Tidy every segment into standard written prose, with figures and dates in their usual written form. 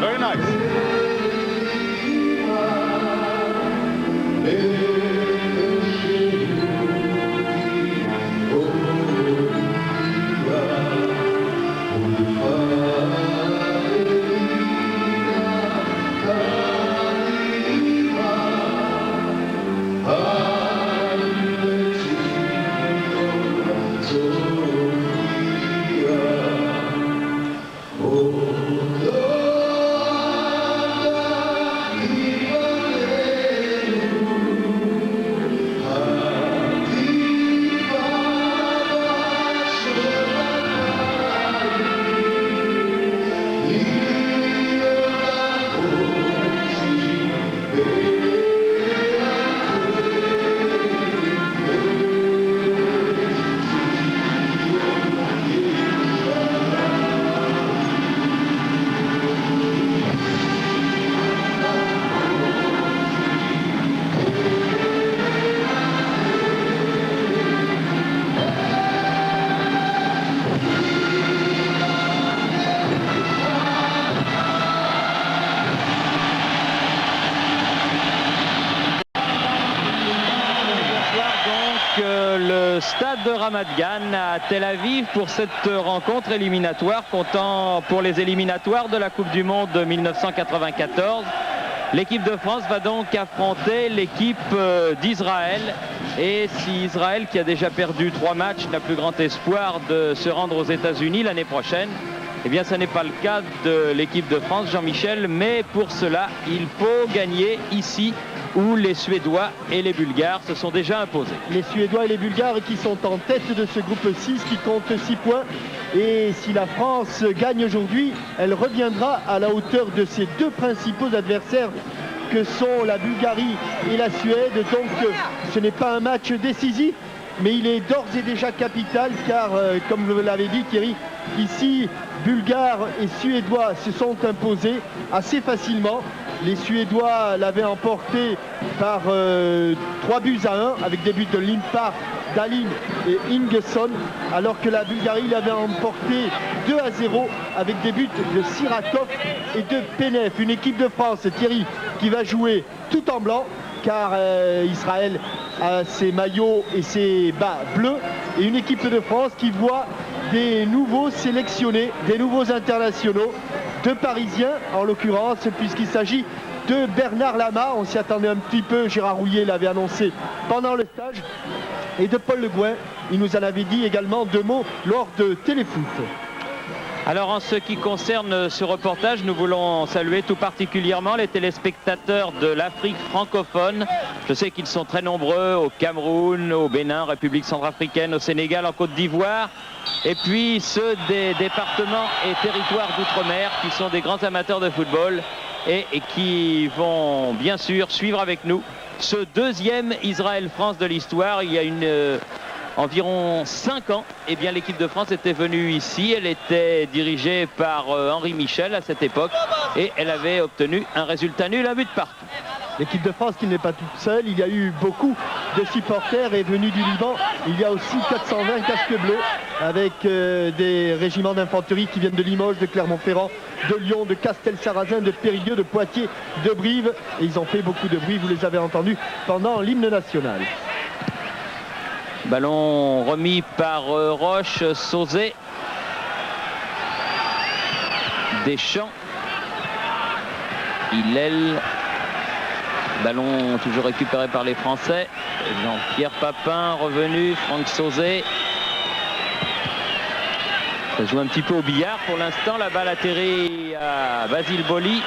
Very nice. Le stade de Ramat Gan à Tel Aviv pour cette rencontre éliminatoire, comptant pour les éliminatoires de la Coupe du Monde de 1994. L'équipe de France va donc affronter l'équipe d'Israël. Et si Israël, qui a déjà perdu 3 matchs, n'a plus grand espoir de se rendre aux États-Unis l'année prochaine, eh bien ce n'est pas le cas de l'équipe de France, Jean-Michel, mais pour cela, il faut gagner ici où les Suédois et les Bulgares se sont déjà imposés. Les Suédois et les Bulgares qui sont en tête de ce groupe 6 qui compte 6 points. Et si la France gagne aujourd'hui, elle reviendra à la hauteur de ses 2 principaux adversaires que sont la Bulgarie et la Suède. Donc ce n'est pas un match décisif, mais il est d'ores et déjà capital car, comme vous l'avez dit Thierry, ici, Bulgares et Suédois se sont imposés assez facilement. Les Suédois l'avaient emporté par 3 buts à 1 avec des buts de Limpar, Dahlin et Ingesson, alors que la Bulgarie l'avait emporté 2 à 0 avec des buts de Sirakov et de Penev. Une équipe de France, Thierry, qui va jouer tout en blanc car Israël a ses maillots et ses bas bleus, et une équipe de France qui voit des nouveaux sélectionnés, des nouveaux internationaux, 2 Parisiens en l'occurrence, puisqu'il s'agit de Bernard Lama, on s'y attendait un petit peu, Gérard Rouillet l'avait annoncé pendant le stage, et de Paul Le Gouin, il nous en avait dit également 2 mots lors de Téléfoot. Alors en ce qui concerne ce reportage, nous voulons saluer tout particulièrement les téléspectateurs de l'Afrique francophone. Je sais qu'ils sont très nombreux au Cameroun, au Bénin, République centrafricaine, au Sénégal, en Côte d'Ivoire. Et puis ceux des départements et territoires d'outre-mer qui sont des grands amateurs de football et qui vont bien sûr suivre avec nous ce 2e Israël-France de l'histoire. Il y a environ 5 ans, eh bien l'équipe de France était venue ici. Elle était dirigée par Henri Michel à cette époque et elle avait obtenu un résultat nul, un but partout. L'équipe de France qui n'est pas toute seule, il y a eu beaucoup de supporters et venus du Liban. Il y a aussi 420 casques bleus avec des régiments d'infanterie qui viennent de Limoges, de Clermont-Ferrand, de Lyon, de Castel-Sarrazin, de Périgueux, de Poitiers, de Brive. Et ils ont fait beaucoup de bruit, vous les avez entendus pendant l'hymne national. Ballon remis par Roche, Sauzet, Deschamps, Hillel. Ballon toujours récupéré par les Français. Jean-Pierre Papin revenu, Franck Sauzet. Ça joue un petit peu au billard pour l'instant. La balle atterrit à Basile Boli.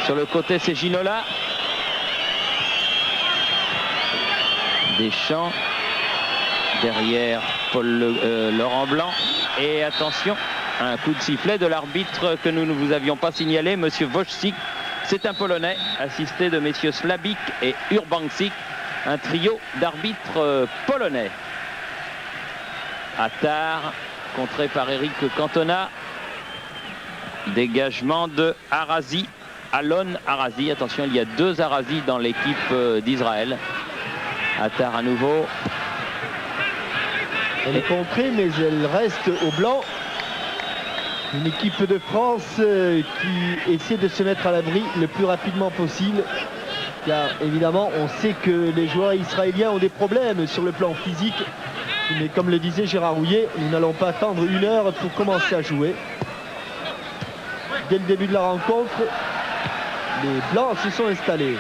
Sur le côté, c'est Ginola. Deschamps. Derrière, Laurent Blanc. Et attention, un coup de sifflet de l'arbitre que nous ne vous avions pas signalé, monsieur Wojcik. C'est un Polonais, assisté de messieurs Slabik et Urbancic, un trio d'arbitres polonais. Attar, contré par Eric Cantona. Dégagement de Harazi. Alon Arazi. Attention, il y a 2 Arazi dans l'équipe d'Israël. Attar à nouveau. Elle est contrée, mais elle reste au blanc. Une équipe de France qui essaie de se mettre à l'abri le plus rapidement possible. Car évidemment, on sait que les joueurs israéliens ont des problèmes sur le plan physique. Mais comme le disait Gérard Rouillet, nous n'allons pas attendre 1 heure pour commencer à jouer. Dès le début de la rencontre, les Blancs se sont installés.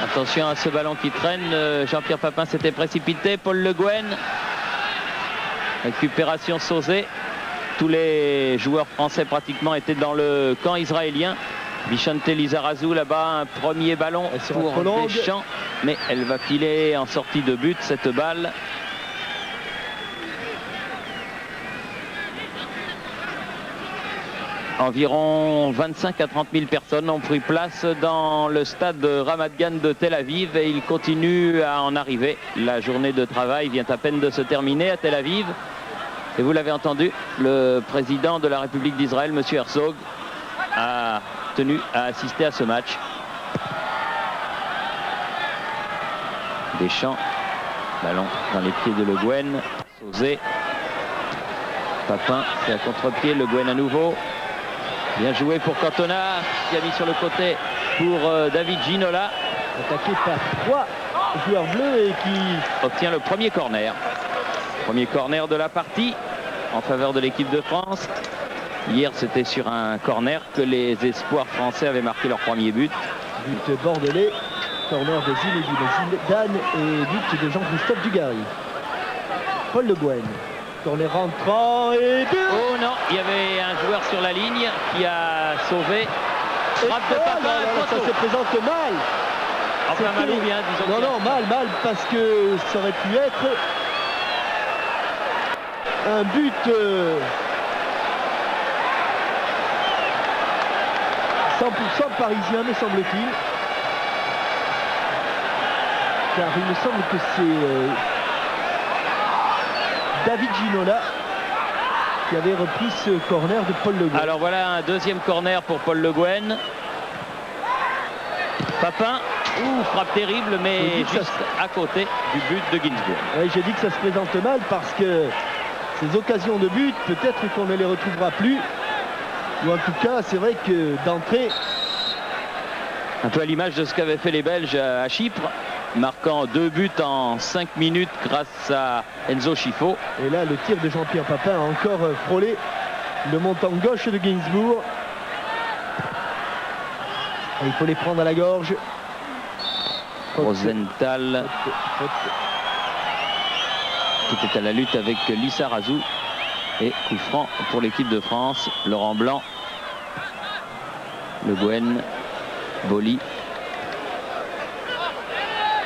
Attention à ce ballon qui traîne. Jean-Pierre Papin s'était précipité. Paul Le Guen. Récupération Sauzé. Tous les joueurs français pratiquement étaient dans le camp israélien. Bichante Lizarazu là-bas, un premier ballon pour Deschamps. Mais elle va filer en sortie de but cette balle. Environ 25 à 30 000 personnes ont pris place dans le stade Ramat Gan de Tel Aviv et il continue à en arriver. La journée de travail vient à peine de se terminer à Tel Aviv. Et vous l'avez entendu, le président de la République d'Israël, M. Herzog, a tenu à assister à ce match. Deschamps, ballon dans les pieds de Le Guen. Sauzé. Papin, c'est à contre-pied. Le Guen à nouveau. Bien joué pour Cantona, qui a mis sur le côté pour David Ginola. Attaqué par 3 joueurs bleus et qui obtient le premier corner. Premier corner de la partie en faveur de l'équipe de France. Hier, c'était sur un corner que les espoirs français avaient marqué leur premier but. But bordelais, corner de Zinedine Zidane et but de Jean-Christophe Dugarry. Paul Le Guen. Corner rentrant et but. Oh non, il y avait un joueur sur la ligne qui a sauvé. Frappe de Papin, ça se présente mal. Enfin mal ou bien, disons. Non, mal, parce que ça aurait pu être un but 100% parisien, me semble-t-il. Car il me semble que c'est David Ginola qui avait repris ce corner de Paul Le Guen. Alors voilà un deuxième corner pour Paul Le Guen. Papin, frappe terrible, mais juste à côté du but de Ginsburg. Oui, j'ai dit que ça se présente mal parce que ces occasions de but, peut-être qu'on ne les retrouvera plus. Ou en tout cas, c'est vrai que d'entrée... Un peu à l'image de ce qu'avaient fait les Belges à Chypre, marquant 2 buts en 5 minutes grâce à Enzo Schifo. Et là, le tir de Jean-Pierre Papin a encore frôlé le montant gauche de Gainsbourg. Et il faut les prendre à la gorge. Rosenthal qui était à la lutte avec Lizarazu. Et coup franc pour l'équipe de France. Laurent Blanc, Le Guen, Boli.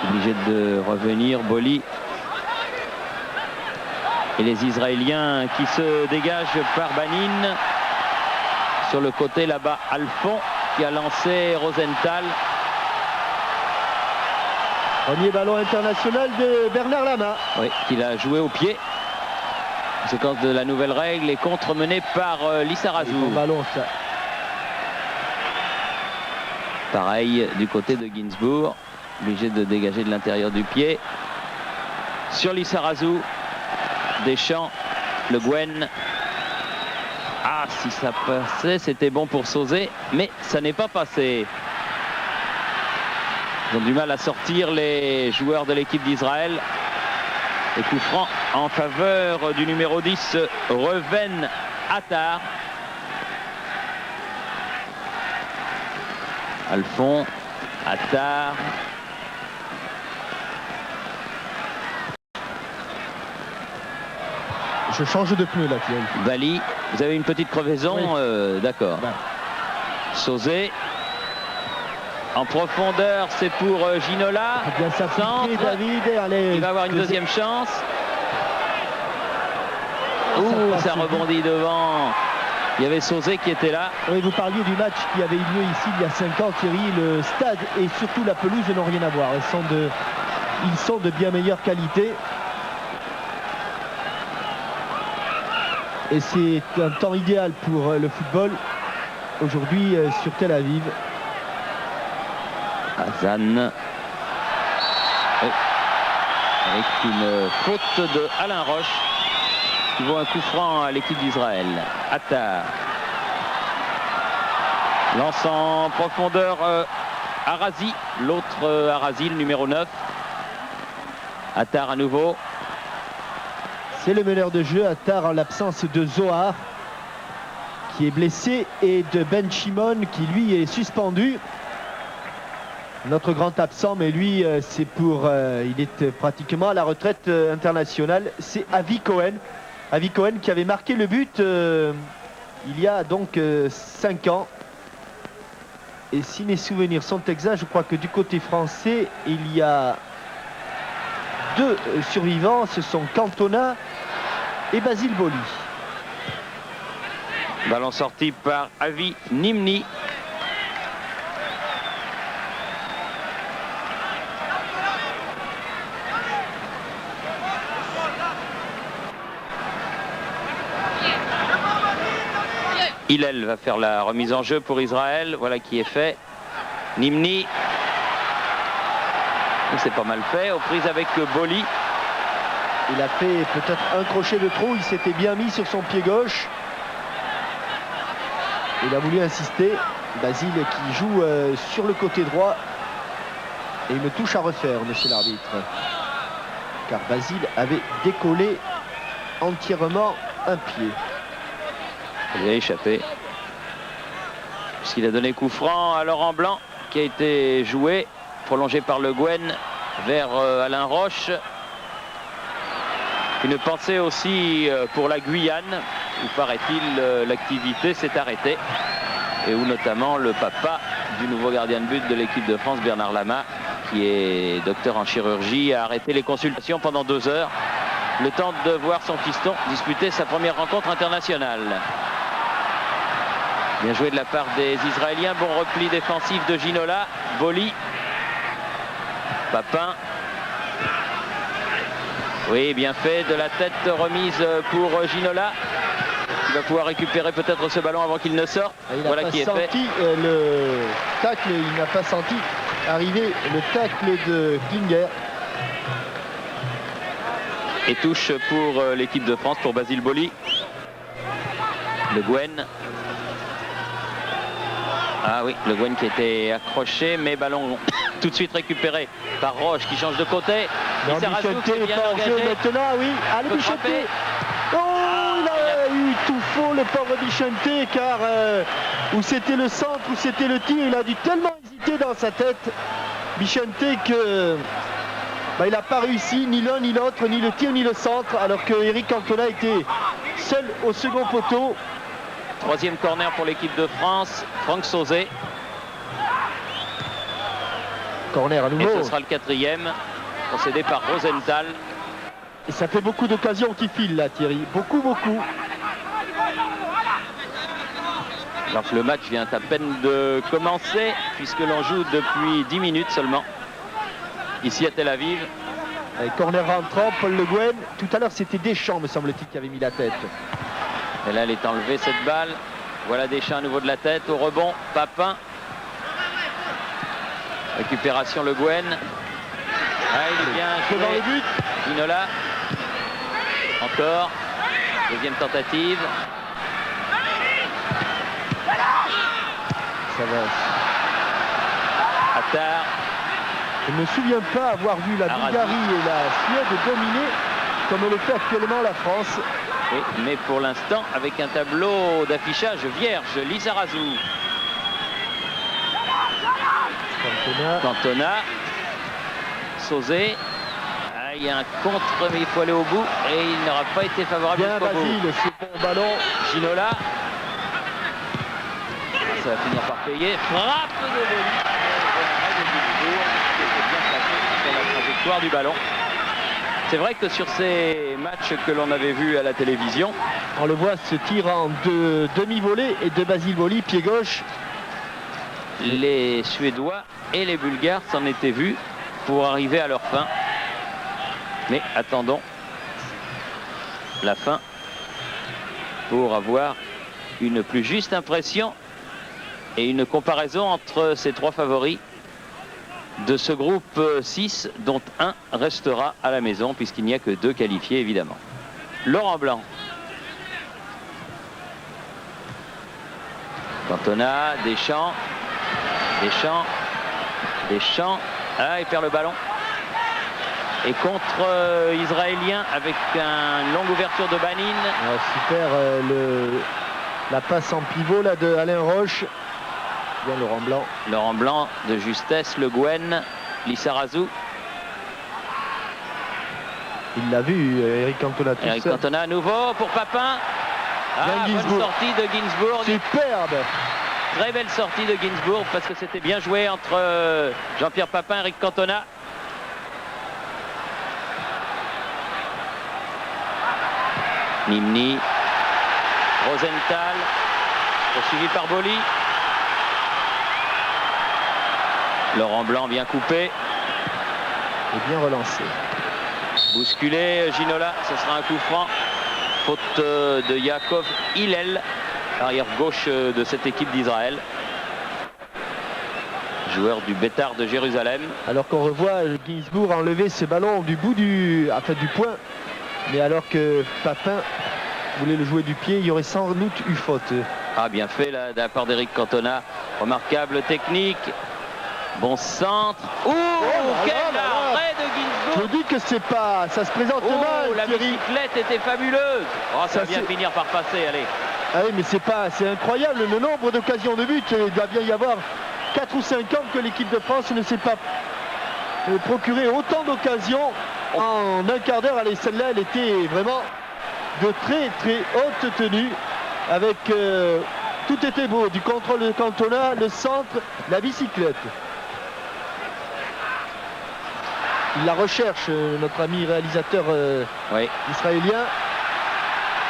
Obligé de revenir, Boli. Et les Israéliens qui se dégagent par Banin. Sur le côté là-bas, Alphon qui a lancé Rosenthal. Premier ballon international de Bernard Lama. Oui, qu'il a joué au pied. Séquence de la nouvelle règle et contre-menée par Lizarazu. Ballon, ça. Pareil du côté de Ginsburg. Obligé de dégager de l'intérieur du pied. Sur Lizarazu. Deschamps. Le Guen. Ah, si ça passait, c'était bon pour Sauzé. Mais ça n'est pas passé. Ils ont du mal à sortir les joueurs de l'équipe d'Israël. Et coup franc en faveur du numéro 10, Reuven Attar. Alphon, Attar. Je change de pneu là, Thierry. Bali, vous avez une petite crevaison, oui. D'accord. Ben. Sauzé. En profondeur, c'est pour Ginola. Bien s'appliquer, David. Allez, il va avoir une deuxième chance. Ça rebondit devant. Il y avait Sauzé qui était là. Oui, vous parliez du match qui avait eu lieu ici il y a 5 ans, Thierry. Le stade et surtout la pelouse n'ont rien à voir. Ils sont de bien meilleure qualité. Et c'est un temps idéal pour le football. aujourd'hui sur Tel Aviv. Hazan. Oui. Avec une faute de Alain Roche qui vaut un coup franc à l'équipe d'Israël. Attar. Lance en profondeur Arazi, l'autre Arazi, le numéro 9. Attar à nouveau. C'est le meneur de jeu, Attar, en l'absence de Zohar qui est blessé et de Ben Shimon qui lui est suspendu. Notre grand absent, mais lui c'est pour il est pratiquement à la retraite internationale, c'est Avi Cohen. Avi Cohen qui avait marqué le but il y a donc 5 ans. Et si mes souvenirs sont exacts, je crois que du côté français il y a 2 survivants, ce sont Cantona et Basile Boli. Ballon sorti par Avi Nimni. Hillel va faire la remise en jeu pour Israël. Voilà qui est fait. Nimni. C'est pas mal fait. Aux prises avec Boli. Il a fait peut-être un crochet de trop. Il s'était bien mis sur son pied gauche. Il a voulu insister. Basile qui joue sur le côté droit. Et une touche à refaire, monsieur l'arbitre. Car Basile avait décollé entièrement un pied. Il a échappé. Puisqu'il a donné coup franc à Laurent Blanc qui a été joué, prolongé par Le Guen vers Alain Roche. Une pensée aussi pour la Guyane où paraît-il l'activité s'est arrêtée et où notamment le papa du nouveau gardien de but de l'équipe de France, Bernard Lama, qui est docteur en chirurgie, a arrêté les consultations pendant 2 heures, le temps de voir son fiston disputer sa première rencontre internationale. Bien joué de la part des Israéliens. Bon repli défensif de Ginola. Boli. Papin. Oui, bien fait. De la tête remise pour Ginola. Il va pouvoir récupérer peut-être ce ballon avant qu'il ne sorte. Voilà qui est fait. Le tacle, il n'a pas senti arriver le tacle de Klinger. Et touche pour l'équipe de France, pour Basile Boli. Le Guen. Ah oui, Le Guen qui était accroché, mais ballon tout de suite récupéré par Roche qui change de côté. Bichente est pas en jeu maintenant, oui. Allez, Bichente. Oh, il a eu tout faux, le pauvre Bichente, car où c'était le centre, où c'était le tir, il a dû tellement hésiter dans sa tête, Bichente, que il n'a pas réussi ni l'un ni l'autre, ni le tir ni le centre, alors que Eric Cantona était seul au second poteau. 3e corner pour l'équipe de France, Franck Sauzet. Corner à nouveau. Et ce sera le 4e, concédé par Rosenthal. Et ça fait beaucoup d'occasions qui filent là, Thierry. Beaucoup. Alors que le match vient à peine de commencer, puisque l'on joue depuis 10 minutes seulement, ici à Tel Aviv. Et corner rentrant, Paul Le Guen. Tout à l'heure, c'était Deschamps, me semble-t-il, qui avait mis la tête. Et là, elle est enlevée, cette balle. Voilà Deschamps à nouveau de la tête. Au rebond, Papin. Récupération Le Guen. Ah, il est bien joué. Devant le but. Ginola. Encore. 2e tentative. Ça va. Attar. Je ne me souviens pas avoir vu la Bulgarie et la Suède dominer comme le fait actuellement la France. Oui, mais pour l'instant, avec un tableau d'affichage vierge, Lizarazu. Cantona. Sauzet. Ah, il y a un contre, mais il faut aller au bout. Et il n'aura pas été favorable jusqu'au bout. Basile, c'est bon ballon. Ginola. Ça va finir par payer. Frappe de Boli. Bien placé sur la trajectoire du ballon. C'est vrai que sur ces matchs que l'on avait vus à la télévision, on le voit se tirer en deux demi-volées et de Basile Boli, pied gauche. Les Suédois et les Bulgares s'en étaient vus pour arriver à leur fin. Mais attendons la fin pour avoir une plus juste impression et une comparaison entre ces 3 favoris de ce groupe 6, dont un restera à la maison puisqu'il n'y a que 2 qualifiés évidemment. Laurent Blanc. Cantona, Deschamps. Ah, il perd le ballon. Et contre Israélien avec une longue ouverture de Banin. Ah, super la passe en pivot là de Alain Roche. Bien Laurent Blanc. Laurent Blanc de justesse, Le Guen, Lissarazu. Il l'a vu, Eric Cantona tout Eric seul. Cantona à nouveau pour Papin. Ah, bonne sortie de Ginsburg. Superbe. Très belle sortie de Ginsburg parce que c'était bien joué entre Jean-Pierre Papin et Eric Cantona. Nimni, Rosenthal, poursuivi par Boli. Laurent Blanc bien coupé. Et bien relancé. Bousculé, Ginola, ce sera un coup franc. Faute de Yaakov Hillel, arrière gauche de cette équipe d'Israël. Joueur du Bétar de Jérusalem. Alors qu'on revoit Ginsburg enlever ce ballon du bout du point. Mais alors que Papin voulait le jouer du pied, il y aurait sans doute eu faute. Ah, bien fait là, de la part d'Eric Cantona. Remarquable technique. Bon centre. Ouh, quel arrêt de Ginsburg. Je vous dis que c'est pas, ça se présente mal. La Thierry. bicyclette était fabuleuse. Oh, ça va bien finir par passer, allez. Ah oui, mais c'est incroyable le nombre d'occasions de but. Il doit bien y avoir 4 ou 5 ans que l'équipe de France ne s'est pas procuré autant d'occasions en un quart d'heure. Allez, celle-là, elle était vraiment de très très haute tenue avec tout était beau, du contrôle de Cantona, le centre, la bicyclette. Il la recherche, notre ami réalisateur israélien.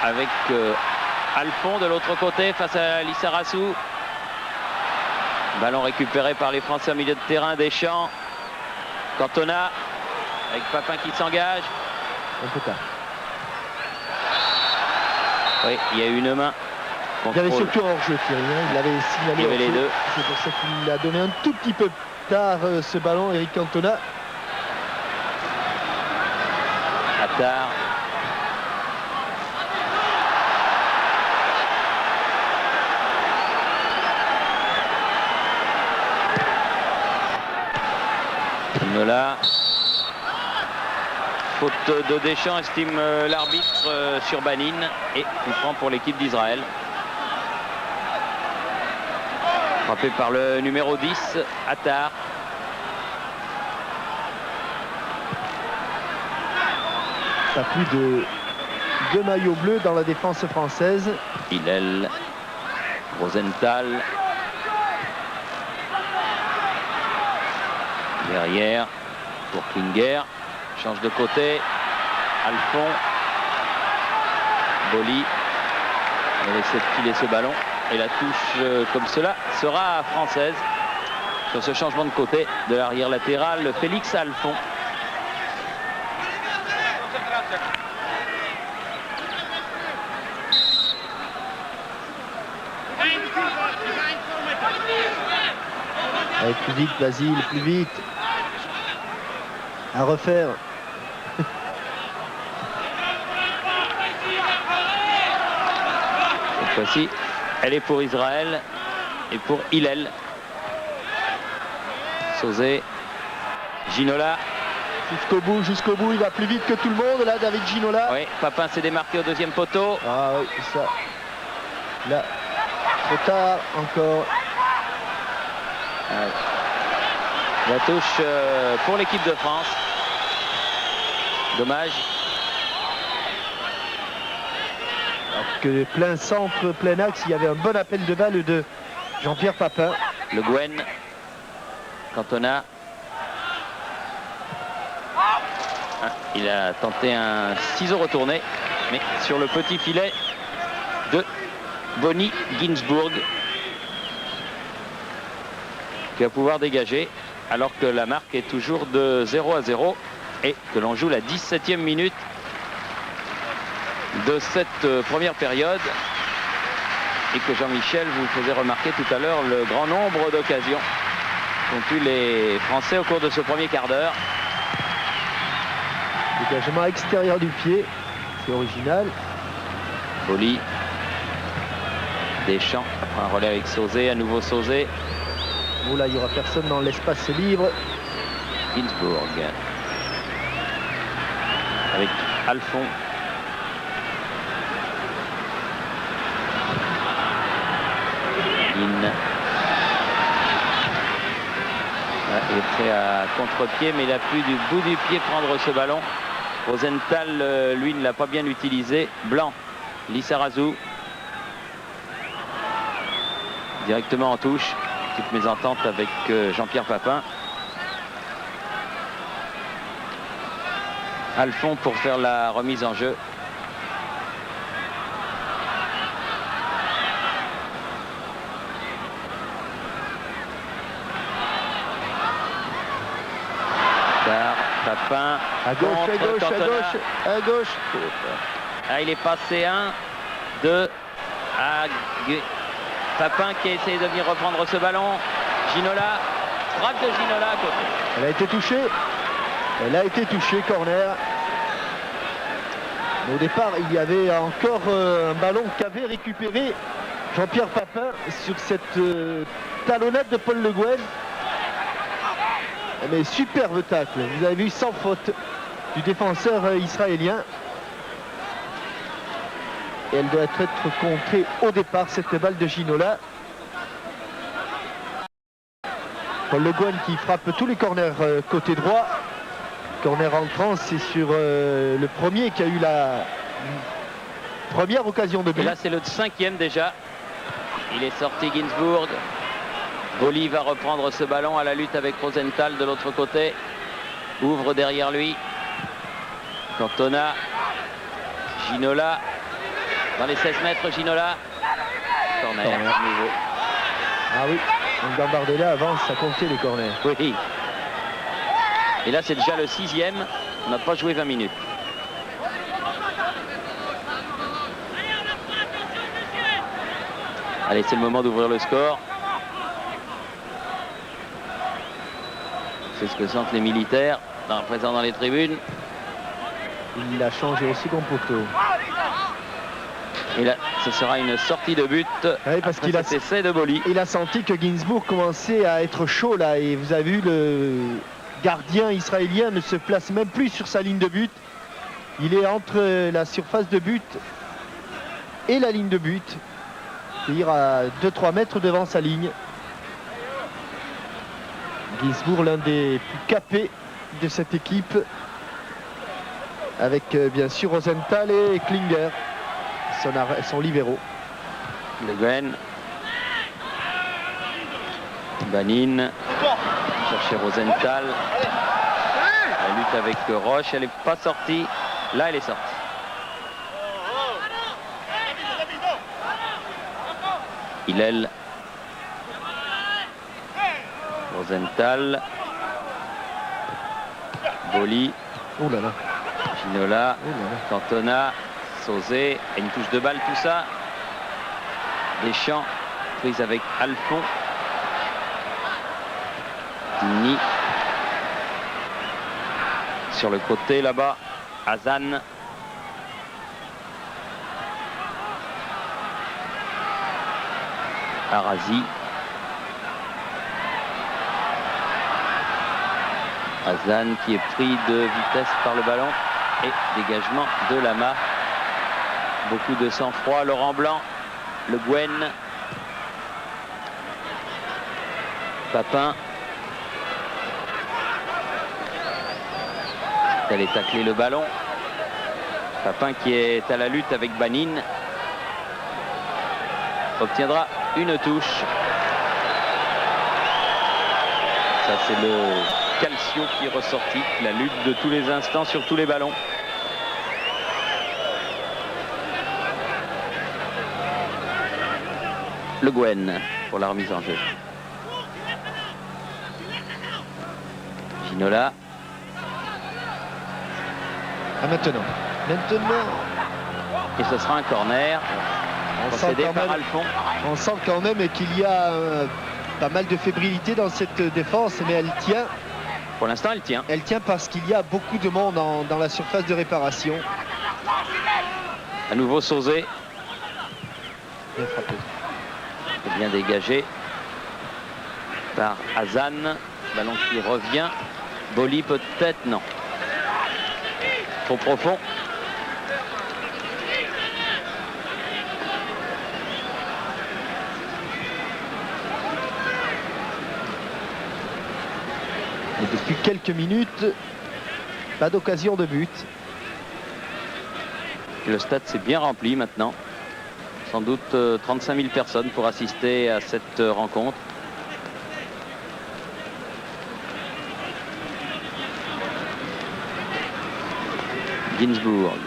Avec Alphon de l'autre côté face à Lissarazu. Ballon récupéré par les Français au milieu de terrain. Deschamps, Cantona avec Papin qui s'engage. Un peu tard. Oui, il y a eu une main. Il y avait surtout hors-jeu, Thierry. Il avait signalé. Il y avait les deux. C'est pour ça qu'il a donné un tout petit peu tard ce ballon, Eric Cantona. Attar. Là. Faute de Deschamps, estime l'arbitre sur Banin, et coup franc pour l'équipe d'Israël. Frappé par le numéro 10, Attar. Ça a plus de 2 maillots bleus dans la défense française. Hillel, Rosenthal. Derrière pour Klinger, change de côté, Alphon, Boli, on va laisser filer ce ballon et la touche comme cela sera française sur ce changement de côté de l'arrière latéral, Félix Alphon. Allez, plus vite, Basile, plus vite. À refaire. Cette fois-ci, elle est pour Israël et pour Hillel. Sauzé, Ginola. Jusqu'au bout, il va plus vite que tout le monde, là, David Ginola. Oui, Papin s'est démarqué au deuxième poteau. Ah oui, ça. Là, trop tard, encore. La touche pour l'équipe de France. Dommage. Alors que plein centre, plein axe, il y avait un bon appel de balle de Jean-Pierre Papin. Le Guen. Cantona. Il a tenté un ciseau retourné, mais sur le petit filet de Boni Ginsburg, qui va pouvoir dégager alors que la marque est toujours de 0-0 et que l'on joue la 17e minute de cette première période. et que Jean-Michel vous faisait remarquer tout à l'heure le grand nombre d'occasions qu'ont eu les Français au cours de ce premier quart d'heure. Dégagement extérieur du pied, c'est original. Boly. Deschamps, après un relais avec Sauzé, à nouveau Sauzé. Oh là, il n'y aura personne dans l'espace libre. Ginsburg. Avec Alphon. Il est prêt à contre-pied, mais il a pu du bout du pied prendre ce ballon. Rosenthal, lui, ne l'a pas bien utilisé. Blanc, Lissarazu. Directement en touche. Petite mésentente avec Jean-Pierre Papin. Alphon pour faire la remise en jeu. Papin à gauche, contre à gauche, Cantona. à gauche, à gauche. Ah, il est passé 1, 2 à Papin qui a essayé de venir reprendre ce ballon. Ginola, frappe de Ginola à côté. Elle a été touchée. Elle a été touchée, corner. Mais au départ, il y avait encore un ballon qu'avait récupéré Jean-Pierre Papin sur cette talonnade de Paul Le Guen. Mais superbe tacle, vous avez vu, sans faute du défenseur israélien. Et elle doit être contrée au départ, cette balle de Ginola. Paul Le Guen qui frappe tous les corners côté droit. Corner entrant, c'est sur le premier qui a eu la première occasion de but. Et là, c'est le 5e déjà. Il est sorti Ginsburg. Boly va reprendre ce ballon à la lutte avec Rosenthal de l'autre côté. Ouvre derrière lui. Cantona. Ginola. Dans les 16 mètres, Ginola. Corner. Nouveau. Ah oui, donc Gambardella avance à compter les corners. Oui. Et là, c'est déjà le 6e. On n'a pas joué 20 minutes. Allez, c'est le moment d'ouvrir le score. C'est ce que sentent les militaires présents dans les tribunes. Il a changé au second poteau. Et là, ce sera une sortie de but. Oui, parce qu'il a cet essai de Boly. Il a senti que Ginsburg commençait à être chaud là. Et vous avez vu, le gardien israélien ne se place même plus sur sa ligne de but. Il est entre la surface de but et la ligne de but. C'est-à-dire à 2-3 mètres devant sa ligne. Ginsburg, l'un des plus capés de cette équipe, avec bien sûr Rosenthal et Klinger, son libéraux. Le Guen. Banin. Chercher Rosenthal. La lutte avec Roche, elle n'est pas sortie. Là, elle est sortie. Hillel. Rosenthal. Boly. Oh là là. Ginola. Cantona. Sauzé. Et une touche de balle, tout ça. Deschamps. Prise avec Alphon. Dini. Sur le côté là-bas. Hazan. Arazi. Hazan qui est pris de vitesse par le ballon et dégagement de Lama. Beaucoup de sang-froid. Laurent Blanc, Le Guen, Papin. Elle est tacler le ballon. Papin qui est à la lutte avec Banin obtiendra une touche. Ça, c'est le Calcio qui est ressorti, la lutte de tous les instants sur tous les ballons. Le Guen pour la remise en jeu. Ginola. Ah, maintenant. Et ce sera un corner. Procédé par Alphon. On sent quand même qu'il y a pas mal de fébrilité dans cette défense, mais elle tient. Pour l'instant, elle tient. Elle tient parce qu'il y a beaucoup de monde dans la surface de réparation. À nouveau Sauzé. Bien frappé. Bien dégagé par Hazan. Ballon qui revient. Boli peut-être, non. Trop profond. Et depuis quelques minutes, pas d'occasion de but. Le stade s'est bien rempli maintenant. Sans doute 35 000 personnes pour assister à cette rencontre. Ginsburg.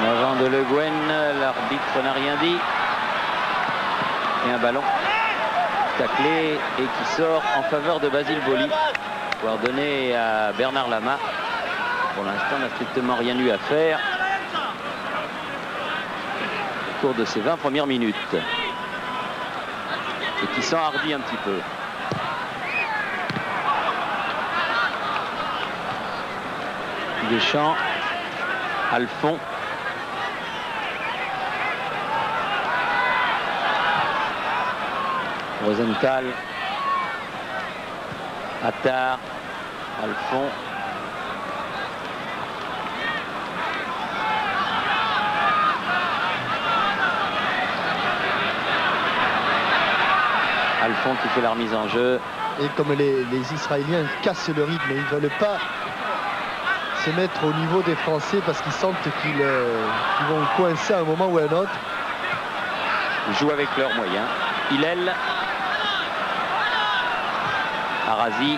Avant de Le Guen, l'arbitre n'a rien dit. Et un ballon taclé et qui sort en faveur de Basile Boli. Pouvoir donner à Bernard Lama. Pour l'instant, n'a strictement rien eu à faire au cours de ces 20 premières minutes. Et qui s'enhardit un petit peu. Deschamps, Alphon. Rosenthal, Attar, Alphon. Alphon qui fait la remise en jeu. Et comme les Israéliens cassent le rythme, ils ne veulent pas se mettre au niveau des Français parce qu'ils sentent qu'ils vont coincer à un moment ou à un autre. Ils jouent avec leurs moyens. Hillel. Arazi.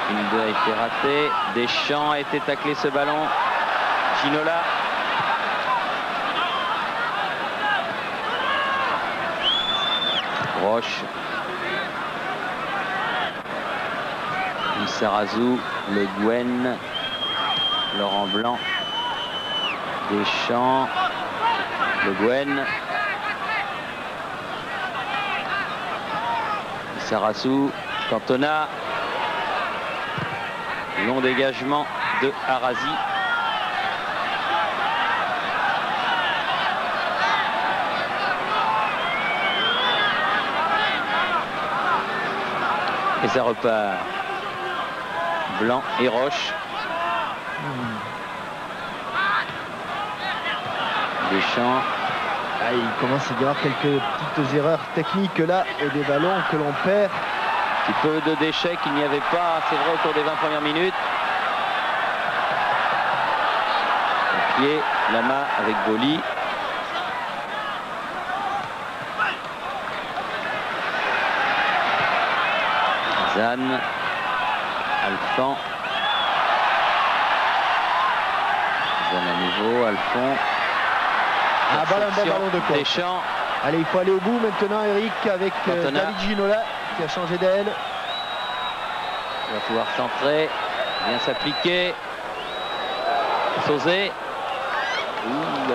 Une deux a été ratée. Deschamps a été taclé ce ballon. Ginola. Roche. Lissarazu. Le Guen. Laurent Blanc. Deschamps. Le Guen. Lissarazu. Cantona. Long dégagement de Arazi. Et ça repart. Blanc et Roche. Deschamps. Ah, il commence à y avoir quelques petites erreurs techniques là et des ballons que l'on perd. Un petit peu de déchets qu'il n'y avait pas, c'est vrai, au cours des 20 premières minutes. Au pied, Lama avec Boli. Zan, Alphon. Zan à nouveau, Alphon. Un ballon de compte. Deschamps. Allez, il faut aller au bout maintenant, Eric, avec David Ginola qui a changé d'aile. Il va pouvoir centrer, bien s'appliquer. Sauzé.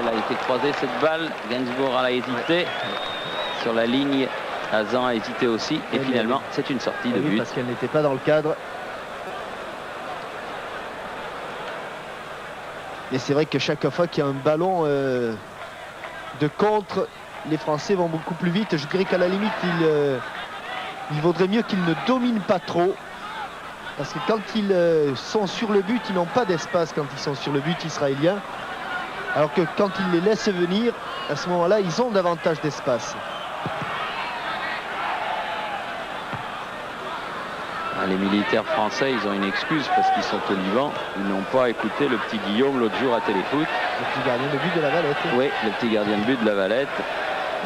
Elle a été croisée cette balle. Gainsbourg a hésité. Sur la ligne, Hazan a hésité aussi. Et finalement, c'est une sortie de but. Parce qu'elle n'était pas dans le cadre. Et c'est vrai que chaque fois qu'il y a un ballon de contre, les Français vont beaucoup plus vite. Je dirais qu'à la limite, il vaudrait mieux qu'ils ne dominent pas trop. Parce que quand ils sont sur le but, ils n'ont pas d'espace quand ils sont sur le but israélien. Alors que quand ils les laissent venir, à ce moment-là, ils ont davantage d'espace. Les militaires français, ils ont une excuse parce qu'ils sont au Liban. Ils n'ont pas écouté le petit Guillaume l'autre jour à Téléfoot. Le petit gardien de but de la Valette. Oui, le petit gardien de but de la Valette.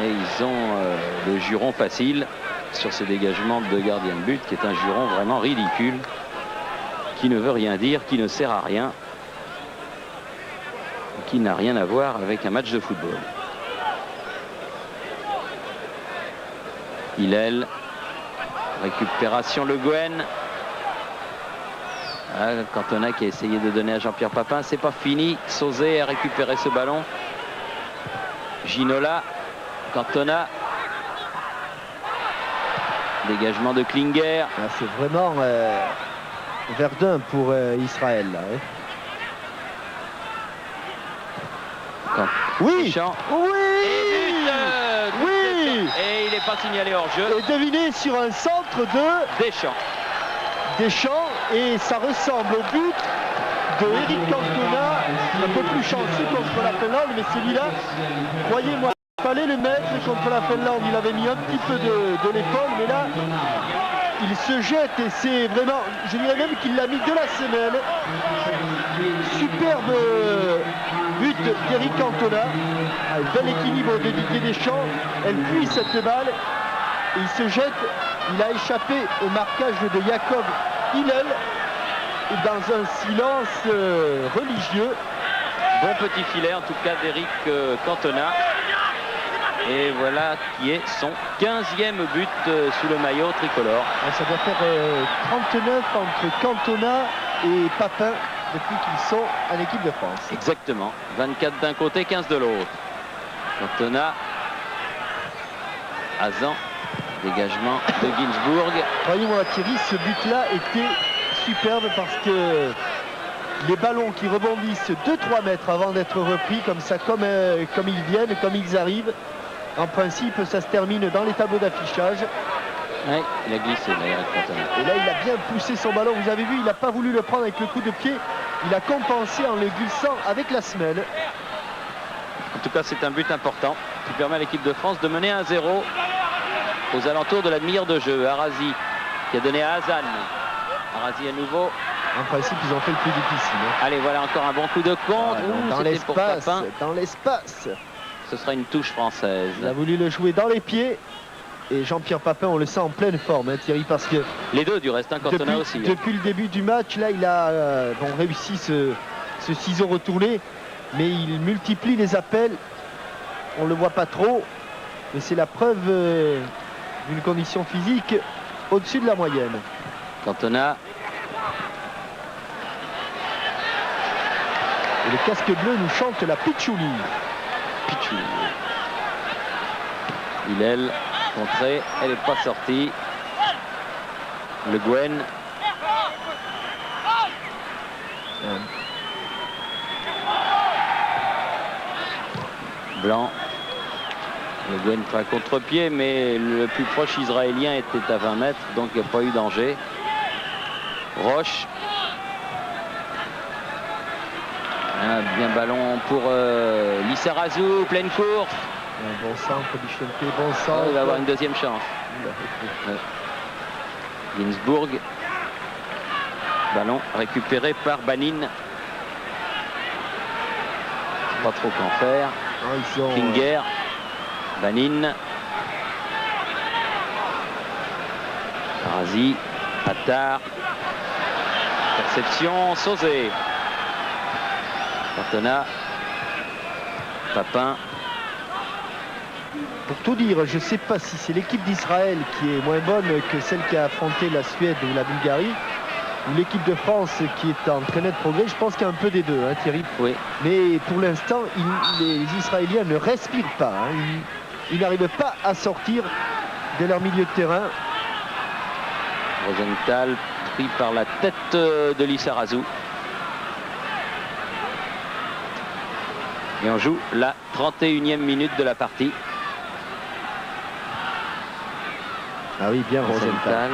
Et ils ont le juron facile sur ce dégagement de gardien de but qui est un juron vraiment ridicule, qui ne veut rien dire, qui ne sert à rien, qui n'a rien à voir avec un match de football. Hillel. Récupération Le Guen. Ah, Cantona qui a essayé de donner à Jean-Pierre Papin. C'est pas fini. Sauzet a récupéré ce ballon. Ginola. Cantona. Dégagement de Klinger. Là, c'est vraiment Verdun pour Israël. Là, hein. Oui, Deschamps. oui, Oui. Et il n'est pas signalé hors jeu. Et devinez, sur un centre de Deschamps, et ça ressemble au but de Eric Cantona, un peu plus chanceux contre la Finlande, mais celui-là, croyez-moi, il fallait le mettre contre la Finlande, il avait mis un petit peu de l'épaule, mais là, il se jette et c'est vraiment, je dirais même qu'il l'a mis de la semelle. Superbe but d'Eric Cantona, un bel équilibre de Didier Deschamps, elle puise cette balle et il se jette, il a échappé au marquage de Jacob Hillel dans un silence religieux. Bon petit filet en tout cas d'Eric Cantona. Et voilà qui est son 15e but sous le maillot tricolore. Ça doit faire 39 entre Cantona et Papin depuis qu'ils sont en équipe de France. Exactement. 24 d'un côté, 15 de l'autre. Cantona. Hazan. Dégagement de Ginsburg. Croyez-moi Thierry, ce but-là était superbe parce que les ballons qui rebondissent 2-3 mètres avant d'être repris, comme ça, comme ils viennent, comme ils arrivent. En principe, ça se termine dans les tableaux d'affichage. Oui, il a glissé là, Eric Cantona. Et là, il a bien poussé son ballon. Vous avez vu, il n'a pas voulu le prendre avec le coup de pied. Il a compensé en le glissant avec la semelle. En tout cas, c'est un but important qui permet à l'équipe de France de mener 1-0 aux alentours de la demi-heure de jeu. Arazi qui a donné à Hazan. Arazi à nouveau. En principe, ils ont fait le plus difficile. Hein. Allez, voilà encore un bon coup de contre. Dans l'espace, dans l'espace. Ce sera une touche française. Il a voulu le jouer dans les pieds. Et Jean-Pierre Papin, on le sent en pleine forme, hein, Thierry, parce que... Les deux du reste, Cantona aussi. Depuis le début du match, là, il a réussi ce ciseau retourné. Mais il multiplie les appels. On ne le voit pas trop. Mais c'est la preuve d'une condition physique au-dessus de la moyenne. Cantona. Et le casque bleu nous chante la Pichouli. Pichouli. Hillel, contrée, elle n'est pas sortie. Le Guen. Blanc. Le Guen fait un contre-pied, mais le plus proche israélien était à 20 mètres, donc il n'y a pas eu danger. Roche. Un bien ballon pour Lissarazu, pleine course. Un bon centre du Chente, bon centre. Il va avoir une deuxième chance. Ouais. Ginsburg. Ballon récupéré par Banin. Pas trop qu'en faire. Klinger. Banin. Arazi. Attar. Perception. Sauzet. Cantona. Papin. Pour tout dire, je ne sais pas si c'est l'équipe d'Israël qui est moins bonne que celle qui a affronté la Suède ou la Bulgarie, ou l'équipe de France qui est en très net progrès. Je pense qu'il y a un peu des deux, hein, Thierry. Oui. Mais pour l'instant, les Israéliens ne respirent pas. Hein. Ils n'arrivent pas à sortir de leur milieu de terrain. Rosenthal pris par la tête de Lissarazu. Et on joue la 31e minute de la partie. Ah oui, bien Rosenthal.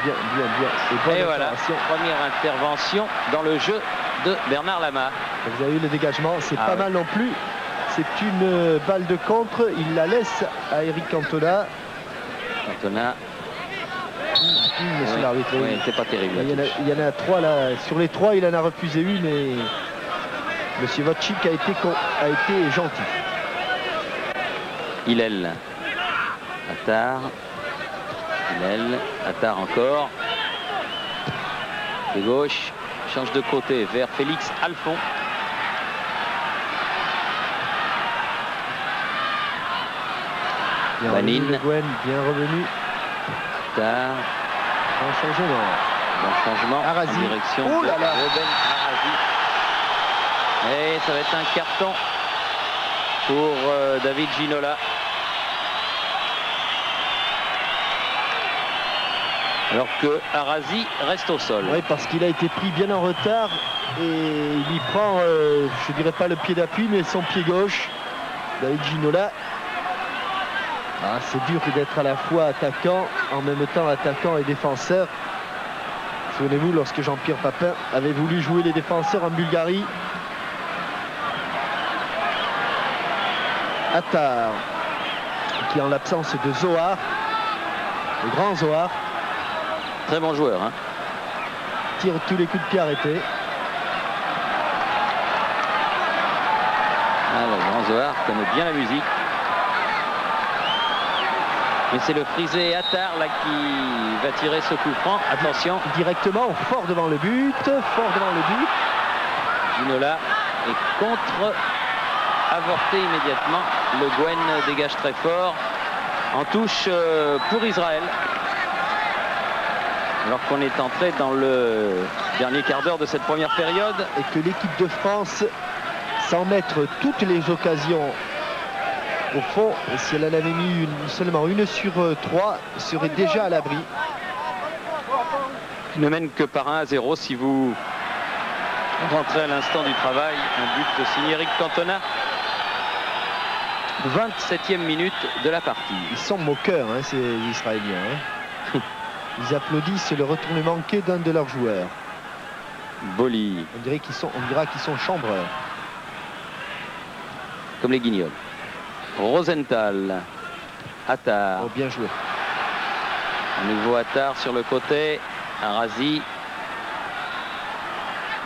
Bien. Et voilà, première intervention dans le jeu de Bernard Lama. Vous avez eu le dégagement, c'est pas mal non plus. C'est une balle de contre, il la laisse à Eric Cantona. Cantona. Monsieur l'arbitre. Oui, c'est pas terrible. Il y en a 3 là. Sur les 3, il en a refusé une, mais Monsieur Votchik a été gentil. Hillel. Attar. Hillel. Attar encore. De gauche. Change de côté vers Félix Alphon. Banin. Bien revenu. Attar. Un changement. Bon changement Arazi. en direction Oh de là là. Ruben Arazi. Et ça va être un carton pour David Ginola. Alors que Arazi reste au sol. Oui, parce qu'il a été pris bien en retard et il y prend, je dirais pas le pied d'appui, mais son pied gauche. David Ginola. Ah, c'est dur d'être à la fois attaquant, en même temps attaquant et défenseur. Souvenez-vous, lorsque Jean-Pierre Papin avait voulu jouer les défenseurs en Bulgarie. Attar, qui en l'absence de Zohar, le grand Zohar, Très bon joueur. Hein. tire tous les coups de pied arrêtés. Ah, le grand Zohar connaît bien la musique. Mais c'est le frisé Attar là qui va tirer ce coup franc. Attention, Directement, fort devant le but, fort devant le but. Ginola est contre, avorté immédiatement. Le Gwen dégage très fort. En touche pour Israël. Alors qu'on est entré dans le dernier quart d'heure de cette première période. Et que l'équipe de France, sans mettre toutes les occasions au fond, si elle en avait mis seulement une sur 3, serait déjà à l'abri. Il ne mène que par 1-0 si vous rentrez à l'instant du travail. Un but de signé Eric Cantona. 27e minute de la partie. Ils sont moqueurs, hein, ces Israéliens. Hein. Ils applaudissent le retourné manqué d'un de leurs joueurs. Boli, On dira qu'ils sont chambreurs. comme les Guignols. Rosenthal, Attar, Oh, bien joué. à nouveau Attar sur le côté, Arazi,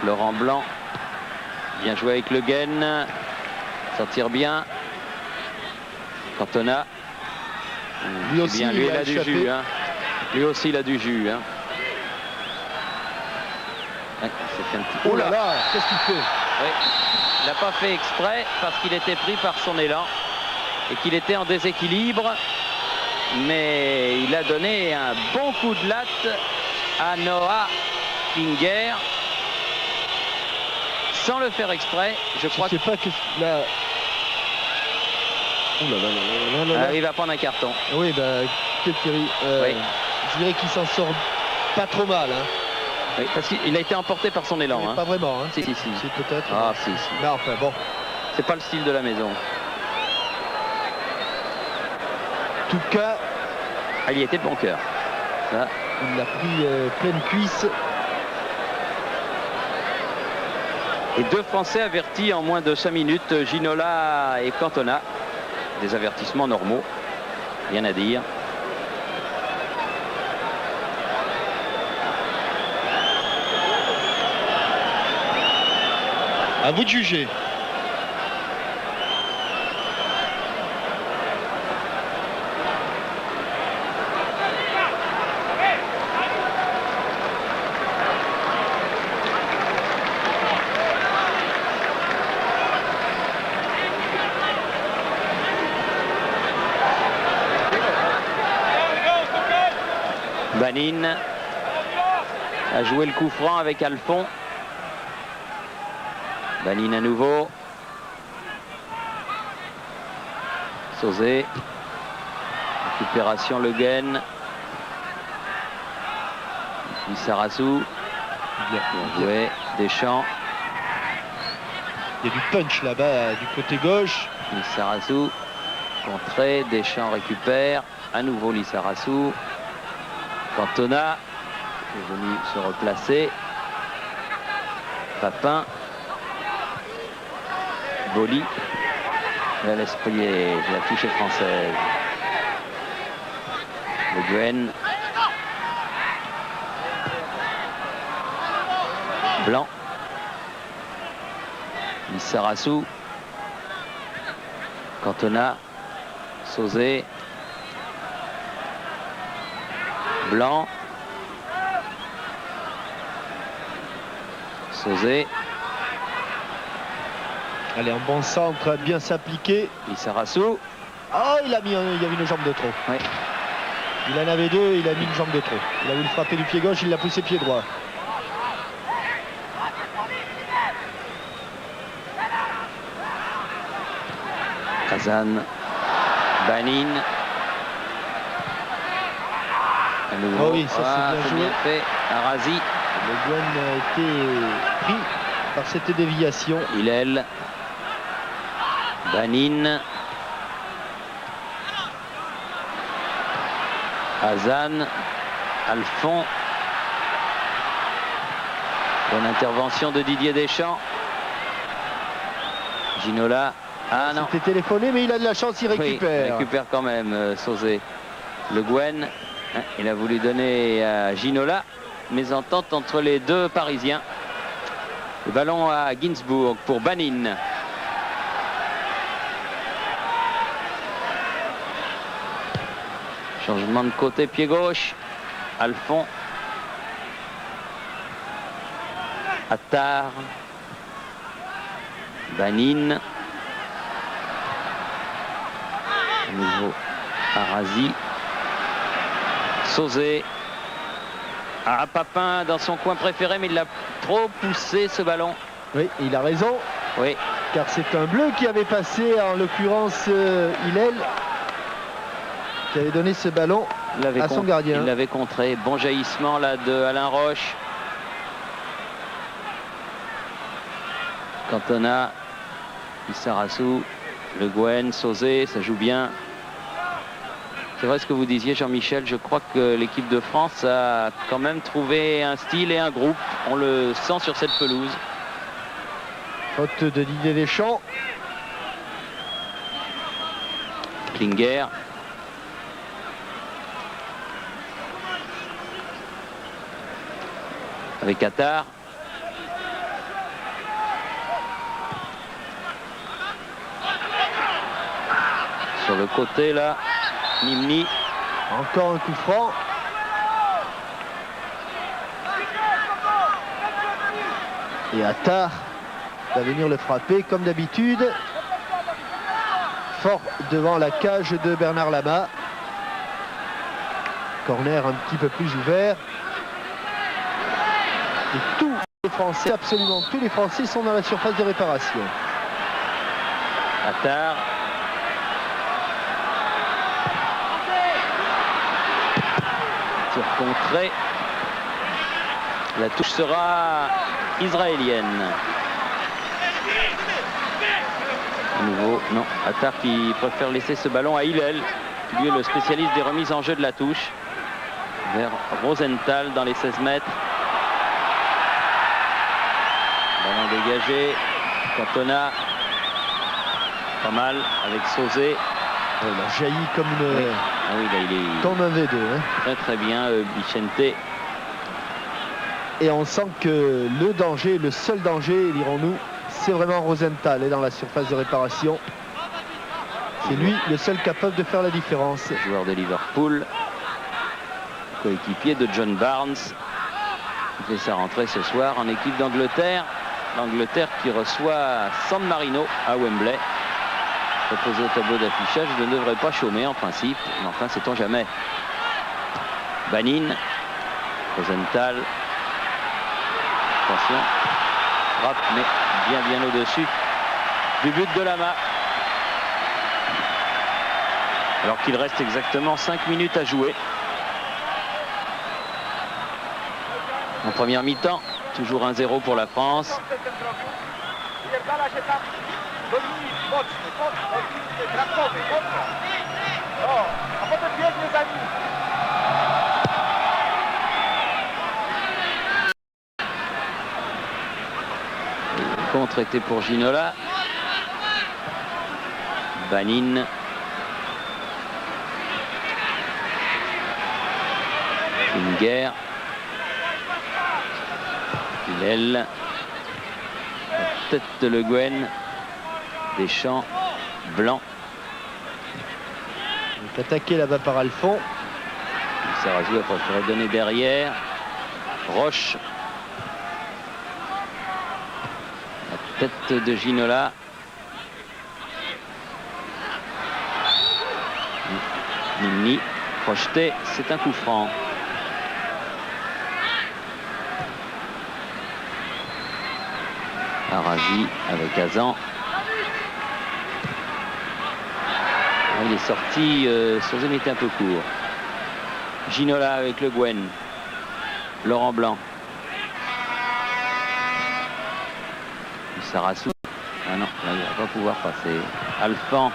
Laurent Blanc, bien joué avec Le Guen, sortir bien, Cantona, Lui c'est aussi, bien, lui il a il a du échappé. jus, hein. Lui aussi il a du jus. Hein. Ouais, c'est un petit peu Oh là là, qu'est-ce qu'il fait? Oui. Il n'a pas fait exprès parce qu'il était pris par son élan et qu'il était en déséquilibre. Mais il a donné un bon coup de latte à Noah Finger. Sans le faire exprès, je crois Je sais pas que là. Oh là là là là là là. qu'il va prendre un carton. Oui, bah, quel Thierry. Oui. Je dirais qu'il s'en sort pas trop mal. Hein. Oui, parce qu'il a été emporté par son élan. Mais Hein. pas vraiment. Hein. Si. C'est peut-être. Ah, si. Mais enfin, bon. C'est pas le style de la maison. En tout cas, Ah, il y était de bon cœur. Ça, il l'a pris pleine cuisse. et deux Français avertis en moins de 5 minutes, Ginola et Cantona. Des avertissements normaux, rien à dire. À vous de juger. Banin a joué le coup franc avec Alphon. Banin à nouveau. Sauzé. Récupération Le Guen. Lissarassou. Bien joué. Deschamps. Il y a du punch là-bas du côté gauche. Lissarassou. Contré. Deschamps récupère. À nouveau Lissarassou. Cantona est venu se replacer. Papin. Boli. La laisse prier, la touche est française. Le Guen. Blanc. Lissarassou. Cantona. Sauzé. Blanc. Sauzé. Allez, un bon centre, bien s'appliquer. Lissarassou. Oh, il y avait une jambe de trop. Oui. Il en avait deux, il a mis une jambe de trop. Il a voulu frapper du pied gauche, il l'a poussé pied droit. Kazan, Banin. À nouveau. Oh oui, ça c'est bien joué. Fait. Arazi. Le Gwen a été pris par cette déviation. Hillel. Banin. Hazan. Alphon. Bonne intervention de Didier Deschamps. Ginola. Ah non. C'était téléphoné, mais il a de la chance, il récupère. Oui, il récupère quand même, Sauzé. Le Gwen, il a voulu donner à Ginola. Mésentente entre les deux Parisiens. Le ballon à Ginsburg pour Banin. Changement de côté, pied gauche. Alphon. Attar. Banin. À nouveau Arazi. Sauzé. Ah, Papin dans son coin préféré, mais il l'a trop poussé ce ballon. Oui, il a raison. Oui. Car c'est un bleu qui avait passé, en l'occurrence Hillel, qui avait donné ce ballon à son gardien. Il l'avait contré. Bon jaillissement là de Alain Roche. Cantona, Issarassou, Le Guen, Sauzé, ça joue bien. C'est vrai ce que vous disiez, Jean-Michel, je crois que l'équipe de France a quand même trouvé un style et un groupe. On le sent sur cette pelouse. Faute de Didier Deschamps. Klinger. Avec Attar. Sur le côté là, Nimni. Encore un coup franc. Et Attar va venir le frapper comme d'habitude. Fort devant la cage de Bernard Lama. Corner un petit peu plus ouvert. Et tous les Français, absolument tous les Français sont dans la surface de réparation. Attar. Tir contré. La touche sera israélienne. À nouveau, non. Attar qui préfère laisser ce ballon à Hillel, qui lui est le spécialiste des remises en jeu de la touche. Vers Rosenthal dans les 16 mètres. Ballon dégagé. Cantona. Pas mal avec Sauzé. Il a jailli comme une... Oui. Ah oui, là, il est comme un V2. Hein. Très très bien, Bichente. Et on sent que le danger, le seul danger, dirons-nous, c'est vraiment Rosenthal est dans la surface de réparation. C'est lui le seul capable de faire la différence. Joueur de Liverpool, coéquipier de John Barnes. Il fait sa rentrée ce soir en équipe d'Angleterre. L'Angleterre qui reçoit San Marino à Wembley. Proposé au tableau d'affichage, ne devrait pas chômer en principe, mais enfin sait-on jamais. Banin, Rosenthal. Attention, frappe, mais bien au-dessus du but de Lama. Alors qu'il reste exactement 5 minutes à jouer. En première mi-temps, toujours 1-0 pour la France. Le contre était pour Ginola. Banin. Klinger. Hillel. La tête de Le Guen. Deschamps. Blanc. Il est attaqué là-bas par Alphon. Issarassou a préféré donner derrière. Roche. La tête de Ginola. Nimni. projeté, c'est un coup franc. Arazi avec Azan. Il est sorti, Sauzet était un peu court. Ginola avec Le Guen. Laurent Blanc. Sarassou. Ah non, là, il ne va pas pouvoir passer. Alphand.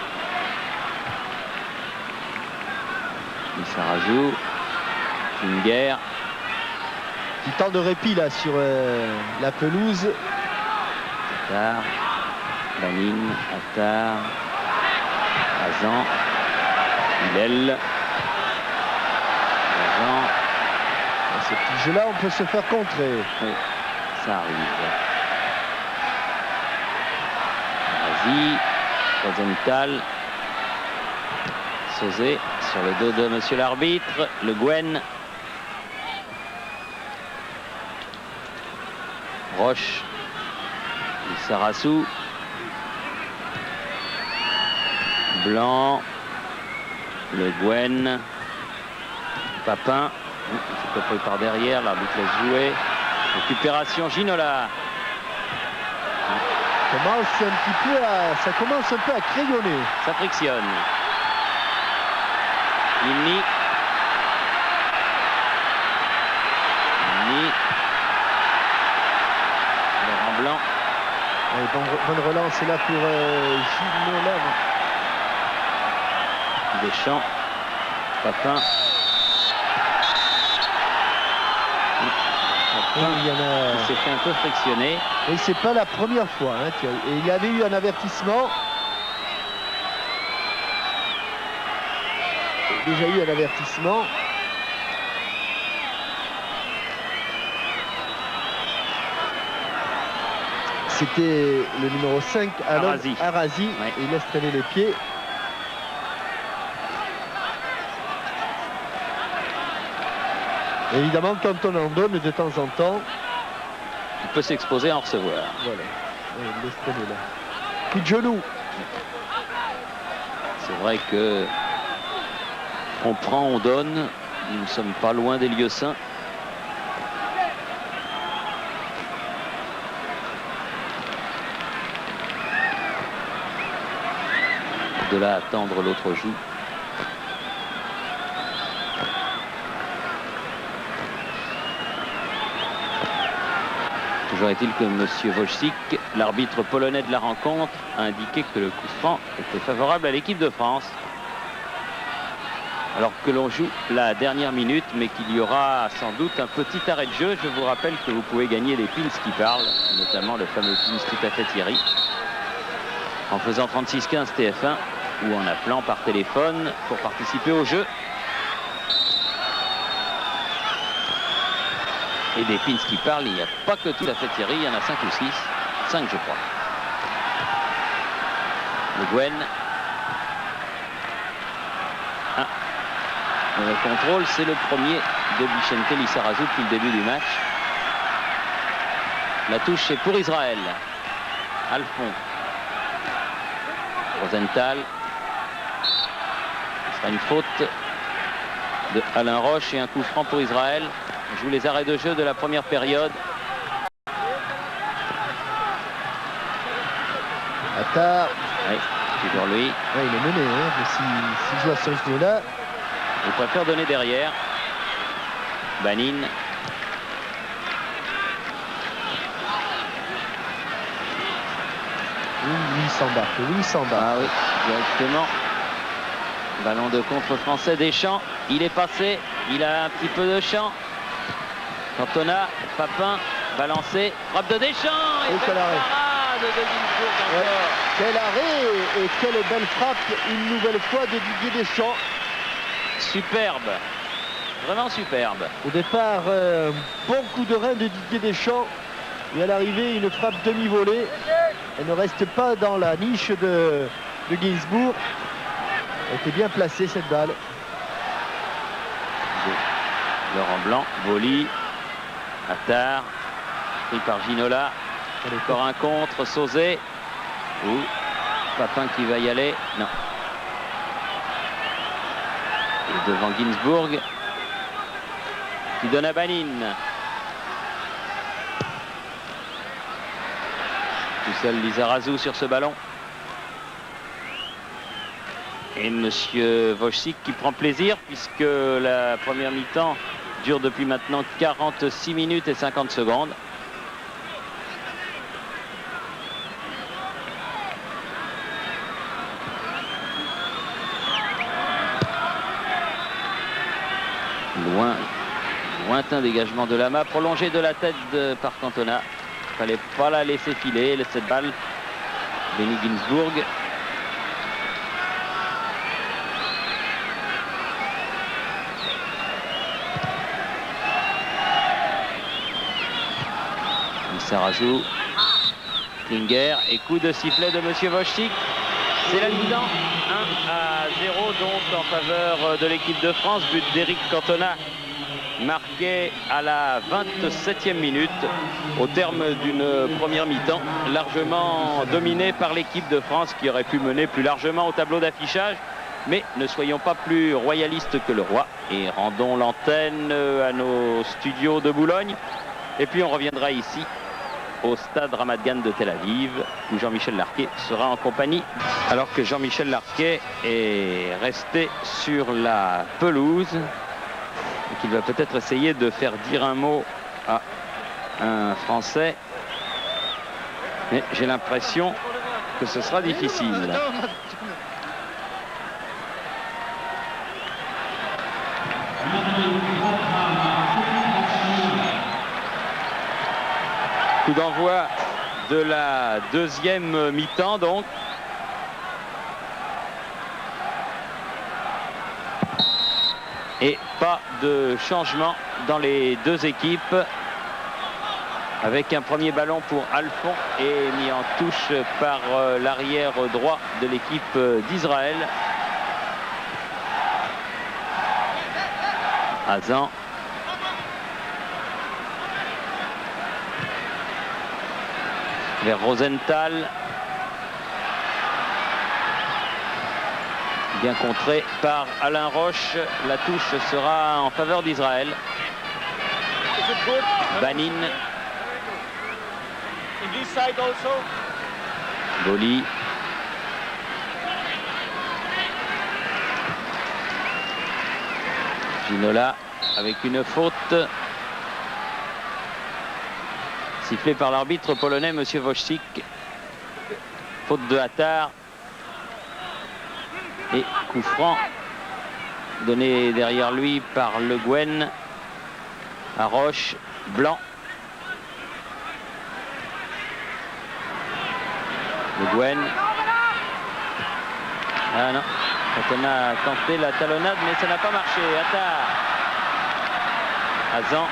Sarassou. Une guerre. Petit temps de répit là sur la pelouse. Attar. Banine. Attar. Azan. Hillel. Azan. Ce petit jeu là, on peut se faire contrer. Oui, ça arrive. Vas-y. Rosenthal. Sauzet sur le dos de monsieur l'arbitre. Le Guen. Roche. Sarassou. Blanc. Le Guen. Papin. Il s'est pris par derrière. L'arbitre laisse jouer. Récupération Ginola. Ça commence un peu à crayonner. Ça frictionne. Inni. Laurent Blanc. Bonne relance là pour Ginola. Deschamps. Papin. Il s'est fait un peu frictionner. Et c'est pas la première fois. Hein, et il y avait eu un avertissement. Déjà eu un avertissement. C'était le numéro 5, Arazi. Ouais. Il laisse traîner les pieds. Évidemment, quand on en donne de temps en temps, il peut s'exposer à en recevoir. Voilà. Il laisse traîner là. Coup de genou. C'est vrai que on prend, on donne. Nous ne sommes pas loin des lieux saints. De là à tendre l'autre joue. Toujours est-il que M. Wojcik, l'arbitre polonais de la rencontre, a indiqué que le coup franc était favorable à l'équipe de France. Alors que l'on joue la dernière minute, mais qu'il y aura sans doute un petit arrêt de jeu. Je vous rappelle que vous pouvez gagner des pins qui parlent, notamment le fameux pins Tout à fait Thierry, en faisant 3615 TF1 ou en appelant par téléphone pour participer au jeu. Et des pins qui parlent, il n'y a pas que Tout à fait Thierry, il y en a 5 ou 6. 5 je crois. Le Guen. Le contrôle, c'est le premier de Vicente Lizarazu depuis le début du match. La touche est pour Israël. Alphond. Rosenthal. Ce sera une faute de Alain Roche et un coup franc pour Israël. On joue les arrêts de jeu de la première période. Attar. Oui, toujours lui. Ouais, il est mené, hein, s'il joue à ce jeu-là. Il préfère donner derrière. Banine. Oui, il s'embarque. Ah oui, directement. Ballon de contre français Deschamps. Il est passé. Il a un petit peu de champ. Cantona, Papin, balancé. Frappe de Deschamps. Et quel arrêt. De Ginsburg encore. Quel arrêt et quelle belle frappe une nouvelle fois de Didier Deschamps. Superbe. Vraiment superbe. Au départ, bon coup de rein de Didier Deschamps. Et à l'arrivée, une frappe demi-volée. Elle ne reste pas dans la niche de Ginsburg. Elle était bien placée cette balle. Laurent Blanc, Boli, Attar, pris par Ginola. Encore un contre, Sauzet. Papin qui va y aller. Non. devant Ginsburg qui donne à Banin. Tout seul Lizarazu sur ce ballon. Et monsieur Wojcik qui prend plaisir puisque la première mi-temps dure depuis maintenant 46 minutes et 50 secondes. Lointain dégagement de Lama, prolongé de la tête par Cantona. Il fallait pas la laisser filer, cette balle. Benny Ginsburg. Lizarazu. Klinger et coup de sifflet de monsieur Wojcik. C'est la mi-temps, 1-0 donc en faveur de l'équipe de France. But d'Éric Cantona marqué à la 27e minute au terme d'une première mi-temps largement dominée par l'équipe de France qui aurait pu mener plus largement au tableau d'affichage. Mais ne soyons pas plus royalistes que le roi et rendons l'antenne à nos studios de Boulogne. Et puis on reviendra ici au stade Ramat Gan de Tel Aviv où Jean-Michel Larquet sera en compagnie. Alors que Jean-Michel Larquet est resté sur la pelouse et qu'il va peut-être essayer de faire dire un mot à un Français. Mais j'ai l'impression que ce sera difficile. Coup d'envoi de la deuxième mi-temps donc. Et pas de changement dans les deux équipes. Avec un premier ballon pour Alphon et mis en touche par l'arrière droit de l'équipe d'Israël. Hazan. Vers Rosenthal. Bien contré par Alain Roche. La touche sera en faveur d'Israël. Banin. Boli. Ginola avec une faute. Sifflé par l'arbitre polonais, monsieur Wojcik. Faute de Hattar. Et coup franc donné derrière lui par Le Guen à Roche. Blanc. Le Guen. Ah non. Quand on a tenté la talonnade, mais ça n'a pas marché. Hattar. Hazan.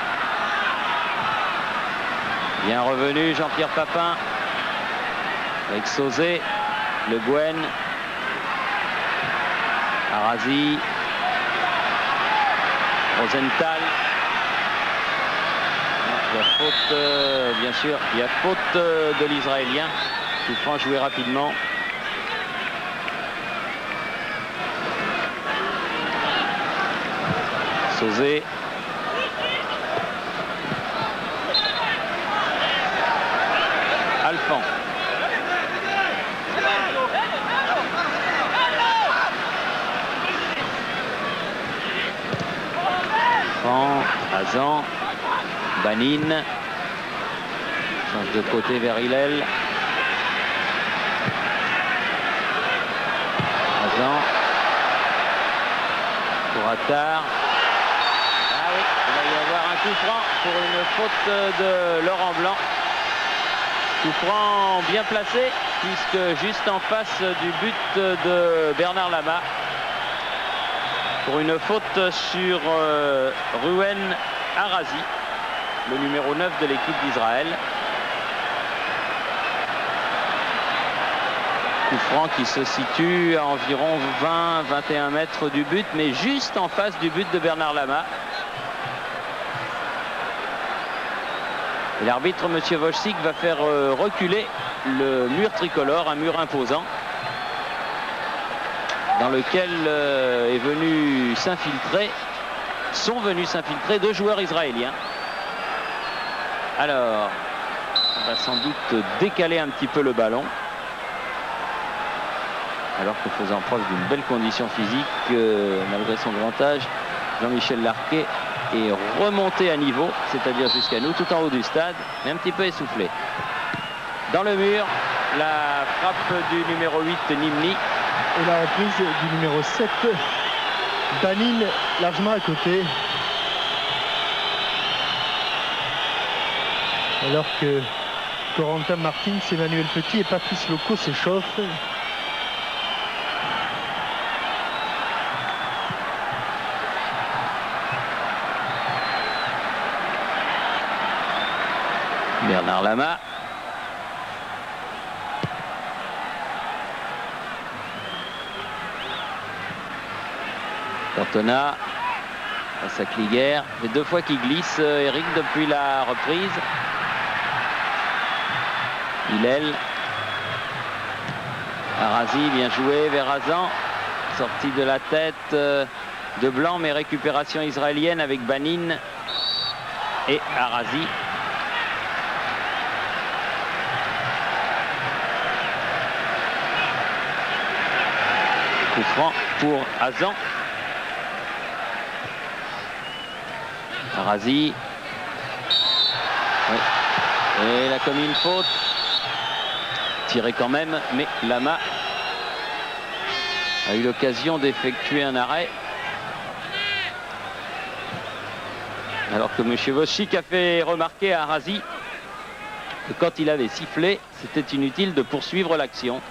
Bien revenu Jean-Pierre Papin avec Sauzé, Le Guen, Arazi, Rosenthal. Il y a faute, bien sûr, il y a faute de l'Israélien. Coup franc joué rapidement. Sauzé. Alphon. Hazan. Banin. Change de côté vers Hillel. Hazan. Pour Hattar. Ah oui, il va y avoir un coup franc pour une faute de Laurent Blanc. Coup franc bien placé puisque juste en face du but de Bernard Lama pour une faute sur Ruben Arazi, le numéro 9 de l'équipe d'Israël. Coup franc qui se situe à environ 20-21 mètres du but, mais juste en face du but de Bernard Lama. L'arbitre, monsieur Wojcik, va faire reculer le mur tricolore, un mur imposant. dans lequel sont venus s'infiltrer 2 joueurs israéliens. Alors, on va sans doute décaler un petit peu le ballon. Alors que faisant preuve d'une belle condition physique, malgré son grand âge, Jean-Michel Larquet est remonté à niveau, c'est-à-dire jusqu'à nous, tout en haut du stade, mais un petit peu essoufflé. Dans le mur, la frappe du numéro 8, Nimni. Et la reprise du numéro 7, Banin, largement à côté. Alors que Corentin Martins, Emmanuel Petit et Patrice Loco s'échauffent. Bernard Lama. Cantona face à Kliger. Les 2 fois qu'il glisse, Eric, depuis la reprise. Hillel. Arazi, bien joué. Verrazan, sortie de la tête de Blanc, mais récupération israélienne avec Banin et Arazi. Coup franc pour Hazan. Arazi. Oui. Et il a commis une faute. Tiré quand même, mais Lama a eu l'occasion d'effectuer un arrêt. Alors que M. Voschik a fait remarquer à Arazi que quand il avait sifflé, c'était inutile de poursuivre l'action.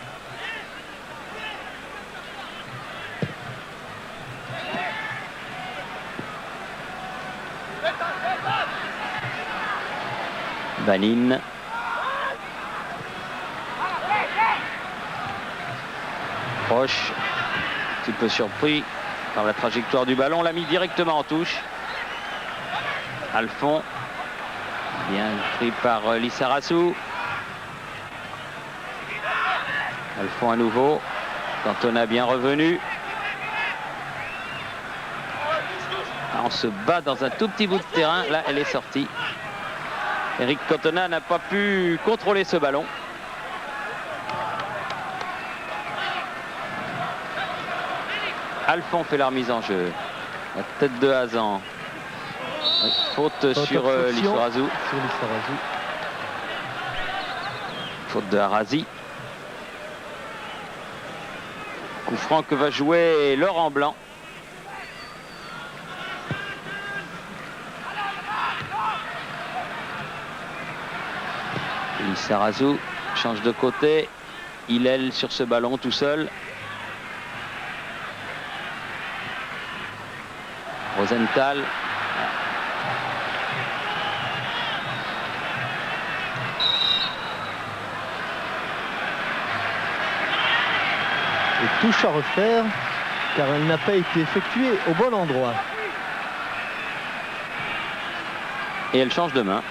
Banin. Proche, un petit peu surpris par la trajectoire du ballon, l'a mis directement en touche. Alphon, bien pris par Lissarassou. Alphon à nouveau, Cantona bien revenu. On se bat dans un tout petit bout de terrain, là elle est sortie. Eric Cantona n'a pas pu contrôler ce ballon. Alphon fait la remise en jeu. La tête de Hazan. Oui, faute sur Lissarassou. Faute de Arazi. Coup franc que va jouer Laurent Blanc. Lissarassou change de côté. Hillel sur ce ballon tout seul. Rosenthal. Et touche à refaire car elle n'a pas été effectuée au bon endroit. Et elle change de main.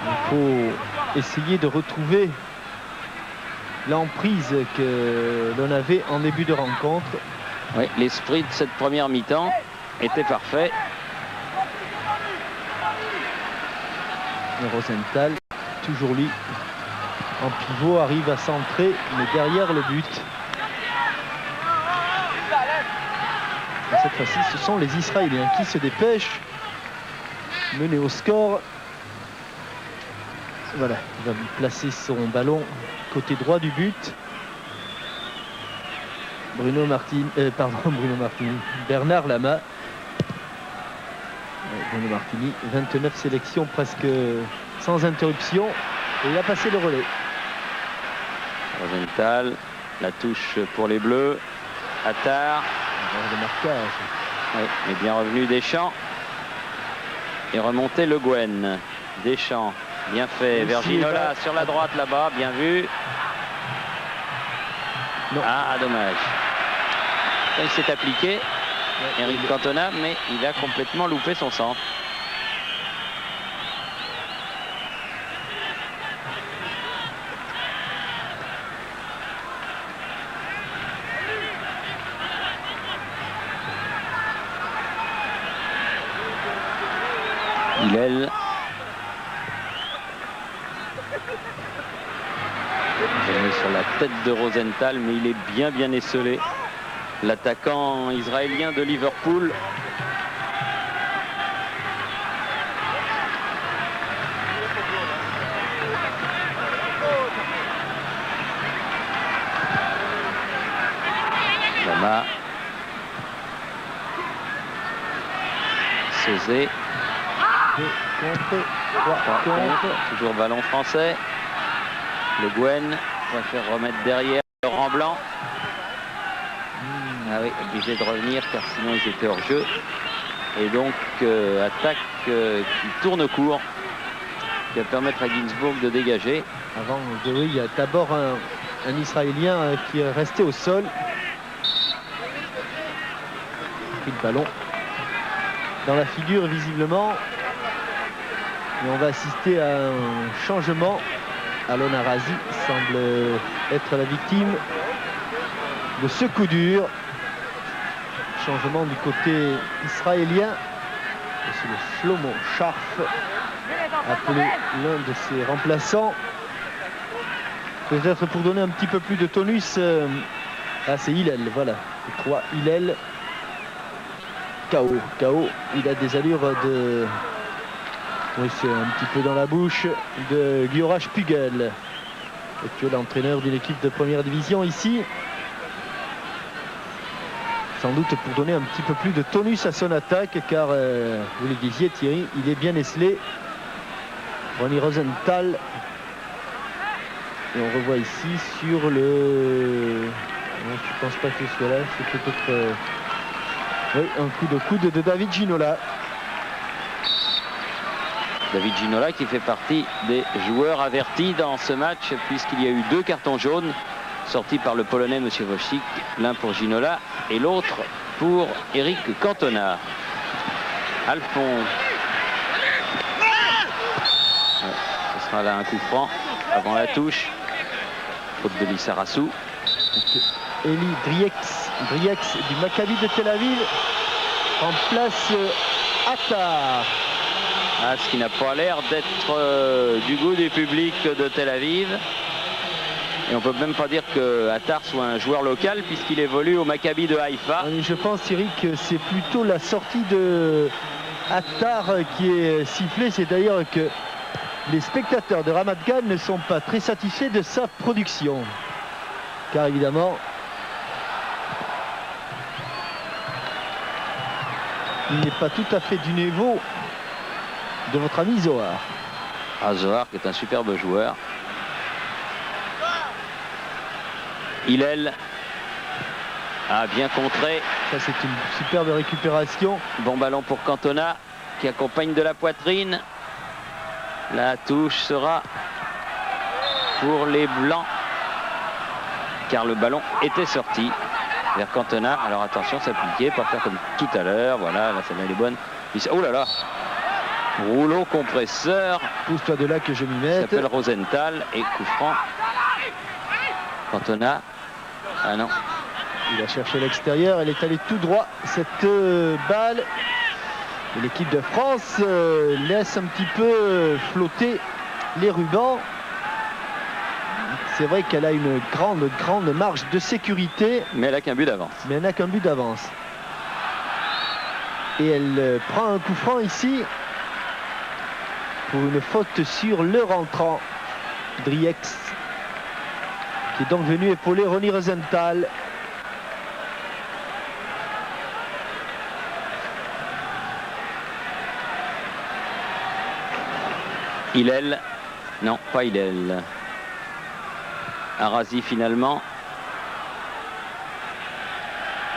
Il faut essayer de retrouver l'emprise que l'on avait en début de rencontre. Oui, l'esprit de cette première mi-temps était parfait. Et Rosenthal, toujours lui, en pivot, arrive à centrer, mais derrière le but. Et cette fois-ci, ce sont les Israéliens qui se dépêchent. Menés au score. Voilà, il va placer son ballon côté droit du but. Bruno Martini, Bernard Lama. Bruno Martini, 29 sélections presque sans interruption. Et il a passé le relais. Rosenthal, la touche pour les Bleus. Attar. Le marquage. Oui, mais bien revenu Deschamps. Et remonté Le Guen. Deschamps. Bien fait, Verginola sur la droite là-bas, bien vu. Non. Ah, dommage. Il s'est appliqué, Eric Cantona, mais il a complètement loupé son centre. Hillel. Il est sur la tête de Rosenthal, mais il est bien esselé. L'attaquant israélien de Liverpool. Lama. Sauzé. Toujours ballon français. Le Guen va faire remettre derrière Laurent Blanc. Ah oui, obligé de revenir car sinon ils étaient hors jeu. Et donc attaque qui tourne court, qui va permettre à Ginsburg de dégager. Avant de oui, il y a d'abord un Israélien qui est resté au sol. Pris le ballon dans la figure visiblement. Et on va assister à un changement. Alon Arazi semble être la victime de ce coup dur. Changement du côté israélien. C'est le Shlomo Scharf, appelé l'un de ses remplaçants. Peut-être pour donner un petit peu plus de tonus. Ah, c'est Hillel, voilà. Je crois Hillel. KO. Il a des allures de... Oui, c'est un petit peu dans la bouche de Giora Spugel, actuel entraîneur d'une équipe de première division ici. Sans doute pour donner un petit peu plus de tonus à son attaque, car vous le disiez Thierry, il est bien esselé. Ronnie Rosenthal. Et on revoit ici sur le... Non, je ne pense pas que ce soit là, c'est peut-être... Oui, un coup de coude de David Ginola. David Ginola qui fait partie des joueurs avertis dans ce match puisqu'il y a eu 2 cartons jaunes sortis par le Polonais M. Wojcik, l'un pour Ginola et l'autre pour Eric Cantona. Alphonse. Ouais, ce sera là un coup franc avant la touche. Faute de Lissarassou. Eli Driex du Maccabi de Tel Aviv remplace Attar. Ah, ce qui n'a pas l'air d'être du goût du public de Tel Aviv. Et on peut même pas dire que Attar soit un joueur local puisqu'il évolue au Maccabi de Haïfa. Je pense Thierry que c'est plutôt la sortie de Attar qui est sifflée. C'est d'ailleurs que les spectateurs de Ramat Gan ne sont pas très satisfaits de sa production. Car évidemment, il n'est pas tout à fait du niveau de votre ami Zohar. Ah, Zohar qui est un superbe joueur. Hillel a bien contré. Ça c'est une superbe récupération. Bon ballon pour Cantona qui accompagne de la poitrine. La touche sera pour les Blancs car le ballon était sorti vers Cantona. Alors attention, s'appliquer, pas faire comme tout à l'heure. Voilà, là celle-là elle est bonne. Oh là là, rouleau compresseur. Pousse-toi de là que je m'y mette. S'appelle Rosenthal et coup franc. Cantona. Ah non. Il a cherché l'extérieur, elle est allée tout droit. Cette balle. Et l'équipe de France laisse un petit peu flotter les rubans. C'est vrai qu'elle a une grande marge de sécurité. Mais elle n'a qu'un but d'avance. Mais elle n'a qu'un but d'avance. Et elle prend un coup franc ici. Pour une faute sur le rentrant. Driex. Qui est donc venu épauler Ronnie Rosenthal. Hillel. Non, pas Hillel. Arazi finalement.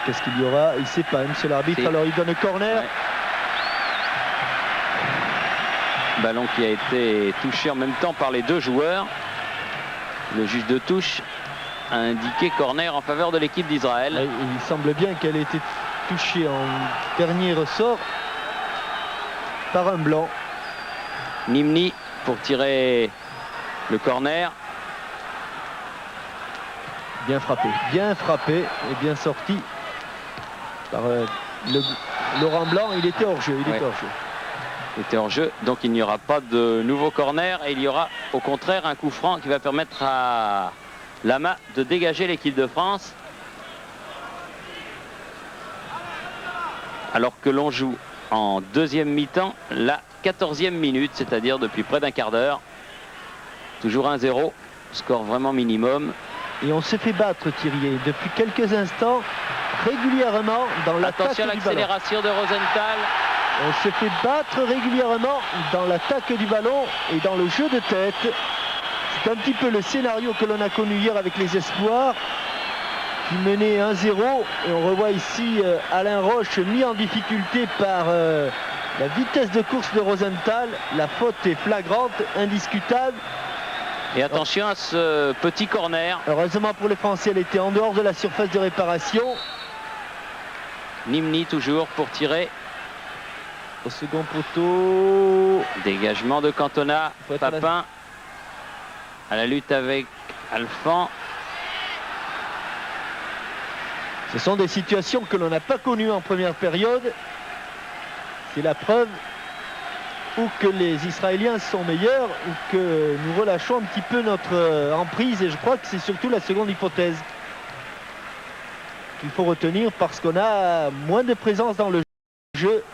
Qu'est-ce qu'il y aura? Il ne sait pas, monsieur l'arbitre. Alors il donne un corner. Ouais. Ballon qui a été touché en même temps par les 2 joueurs. Le juge de touche a indiqué corner en faveur de l'équipe d'Israël. Il semble bien qu'elle ait été touchée en dernier ressort par un blanc. Nimni pour tirer le corner. Bien frappé et bien sorti par Laurent Blanc. Il était hors jeu. était hors jeu, donc il n'y aura pas de nouveau corner et il y aura au contraire un coup franc qui va permettre à Lama de dégager l'équipe de France. Alors que l'on joue en deuxième mi-temps la 14e minute, c'est-à-dire depuis près d'un quart d'heure. Toujours 1-0, score vraiment minimum. Et on se fait battre, Thierry, depuis quelques instants, régulièrement dans l'attaque du ballon. Attention à l'accélération de Rosenthal. On se fait battre régulièrement dans l'attaque du ballon et dans le jeu de tête. C'est un petit peu le scénario que l'on a connu hier avec les Espoirs, qui menait 1-0. Et on revoit ici Alain Roche mis en difficulté par la vitesse de course de Rosenthal. La faute est flagrante, indiscutable. Et attention à ce petit corner. Heureusement pour les Français, elle était en dehors de la surface de réparation. Nimni toujours pour tirer. Au second poteau. Dégagement de Cantona. Papin à la lutte avec Alphand. Ce sont des situations que l'on n'a pas connues en première période. C'est la preuve ou que les Israéliens sont meilleurs ou que nous relâchons un petit peu notre emprise. Et je crois que c'est surtout la seconde hypothèse qu'il faut retenir parce qu'on a moins de présence dans le jeu.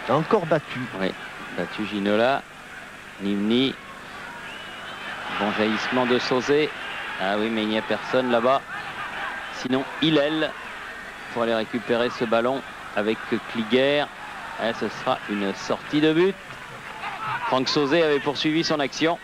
Encore battu. Oui, battu Ginola. Nimni. Bon jaillissement de Sauzé. Ah oui, mais il n'y a personne là-bas. Sinon, Hillel pour aller récupérer ce ballon avec Kliger. Et ce sera une sortie de but. Franck Sauzé avait poursuivi son action.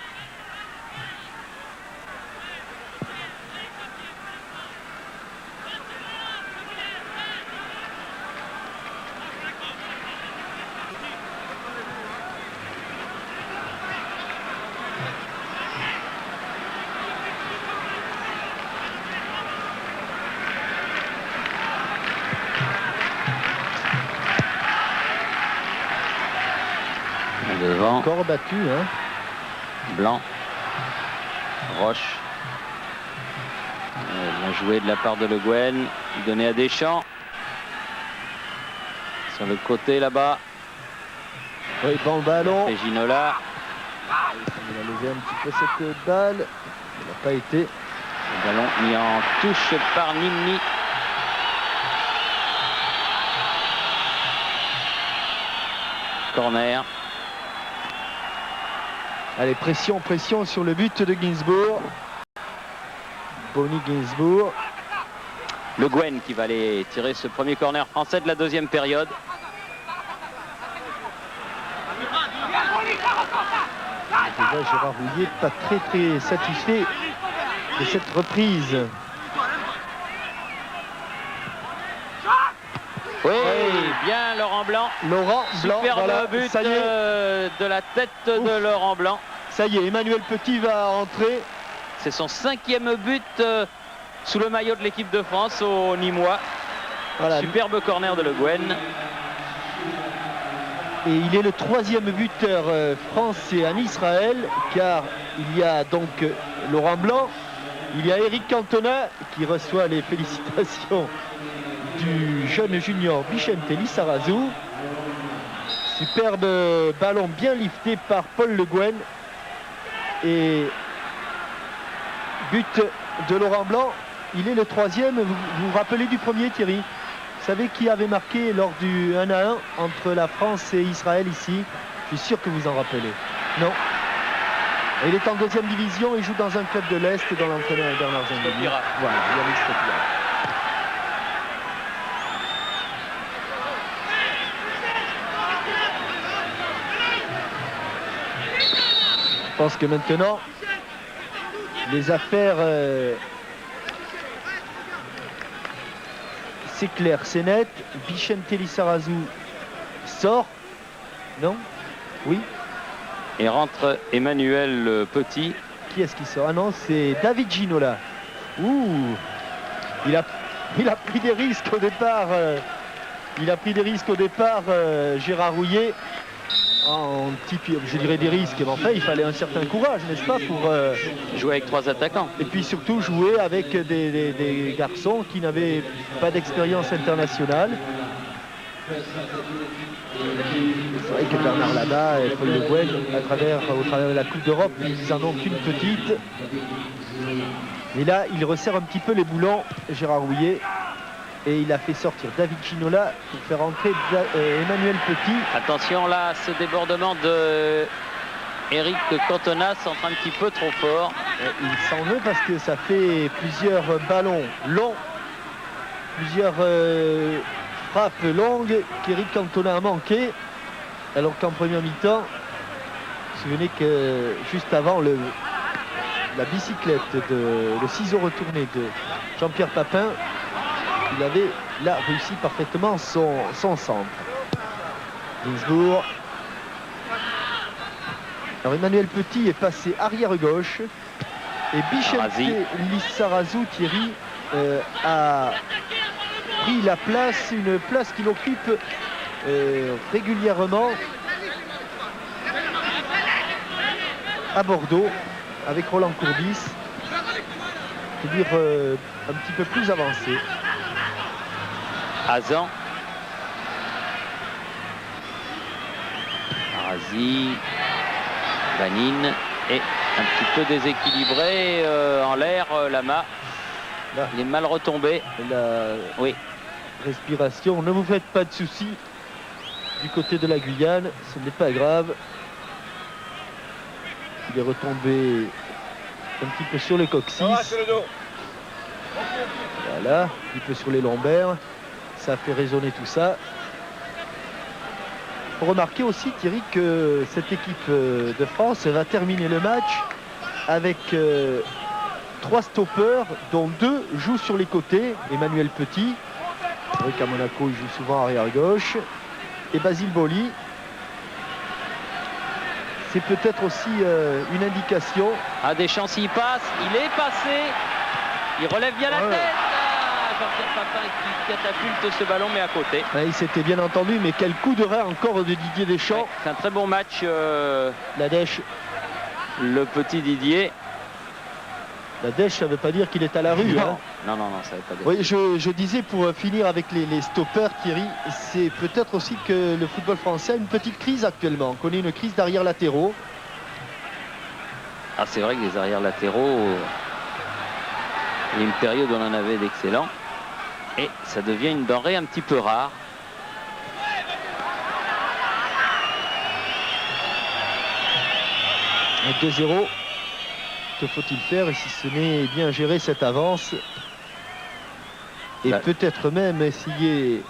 Devant. Encore battu, hein. Blanc. Roche. Bien joué de la part de Le Guen. Donné à Deschamps. Sur le côté là-bas. Oui, bon ballon. Et Ginola. Il a levé un petit peu cette balle. Il n'a pas été. Le ballon mis en touche par Nimni. Corner. Allez, pression, pression sur le but de Gainsbourg. Bonny Gainsbourg. Le Guen qui va aller tirer ce premier corner français de la deuxième période. Déjà Gérard Rouillet pas très satisfait de cette reprise. Oui, bien Laurent Blanc. Laurent Blanc, Superbe voilà, but ça y est. de la tête de Laurent Blanc. Ça y est, Emmanuel Petit va entrer. C'est son 5e but sous le maillot de l'équipe de France au Nîmois. Voilà. Superbe corner de Le Guen. Et il est le 3e buteur français en Israël, car il y a donc Laurent Blanc, il y a Eric Cantona qui reçoit les félicitations du jeune junior Bichente Lizarazu. Superbe ballon bien lifté par Paul Le Guen. Et but de Laurent Blanc, il est le 3e. Vous vous rappelez du premier, Thierry? Vous savez qui avait marqué lors du 1-1 entre la France et Israël ici? Je suis sûr que vous en rappelez. Non. Et il est en 2e division, il joue dans un club de l'Est dont l'entraîneur est Bernard Zangoni. Voilà, Yannick Stopira. Je pense que maintenant, les affaires, c'est clair, c'est net. Bichente Lizarazu sort. Non? Oui. Et rentre Emmanuel Petit. Qui est-ce qui sort? Ah non, c'est David Ginola. Ouh, il a pris des risques au départ. Gérard Rouillet. en type, je dirais des risques, mais enfin il fallait un certain courage, n'est-ce pas, pour Jouer avec 3 attaquants. et puis surtout jouer avec des garçons qui n'avaient pas d'expérience internationale. C'est vrai que Bernard Lama et Paul Le Guen, au travers de la Coupe d'Europe, ils en ont qu'une petite. Et là, il resserre un petit peu les boulons, Gérard Rouillet. Et il a fait sortir David Ginola pour faire entrer Emmanuel Petit. Attention là, ce débordement de Eric Cantona s'entraîne un petit peu trop fort. Il s'en veut parce que ça fait plusieurs ballons longs, plusieurs frappes longues qu'Eric Cantona a manqué. Alors qu'en première mi-temps, vous vous souvenez que juste avant la bicyclette, le ciseau retourné de Jean-Pierre Papin, il avait là réussi parfaitement son centre. Gainsbourg. Alors Emmanuel Petit est passé arrière gauche et Bichente Lissarazu, Thierry, a pris la place, une place qu'il occupe régulièrement à Bordeaux avec Roland Courbis, c'est-à-dire un petit peu plus avancé. Hazan. Arazi. Vanine. Et un petit peu déséquilibré en l'air, Lama. Là, il est mal retombé. La respiration, ne vous faites pas de soucis. Du côté de la Guyane, ce n'est pas grave. Il est retombé un petit peu sur le coccyx. Voilà, un petit peu sur les lombaires. Ça a fait résonner tout ça. Il faut remarquer aussi, Thierry, que cette équipe de France va terminer le match avec 3 stoppeurs, dont 2 jouent sur les côtés. Emmanuel Petit, c'est vrai qu'à Monaco, il joue souvent arrière gauche. Et Basile Boli. C'est peut-être aussi une indication. Ah, Deschamps, s'il passe, il est passé. Il relève bien la tête. Jean-Pierre Papin qui catapulte ce ballon, mais à côté. Il s'était bien entendu, mais quel coup de rein encore de Didier Deschamps. Ouais, c'est un très bon match. La dèche. Le petit Didier. La dèche, ça ne veut pas dire qu'il est à la rue. Non, hein. non, ça veut pas dire. Oui, je disais pour finir avec les stoppeurs, Thierry, c'est peut-être aussi que le football français a une petite crise actuellement. On connaît une crise d'arrière latéraux. Ah, c'est vrai que les arrières latéraux, il y a une période où on en avait d'excellents. Et ça devient une denrée un petit peu rare. Un 2-0. Que faut-il faire, et si ce n'est bien gérer cette avance et peut-être même essayer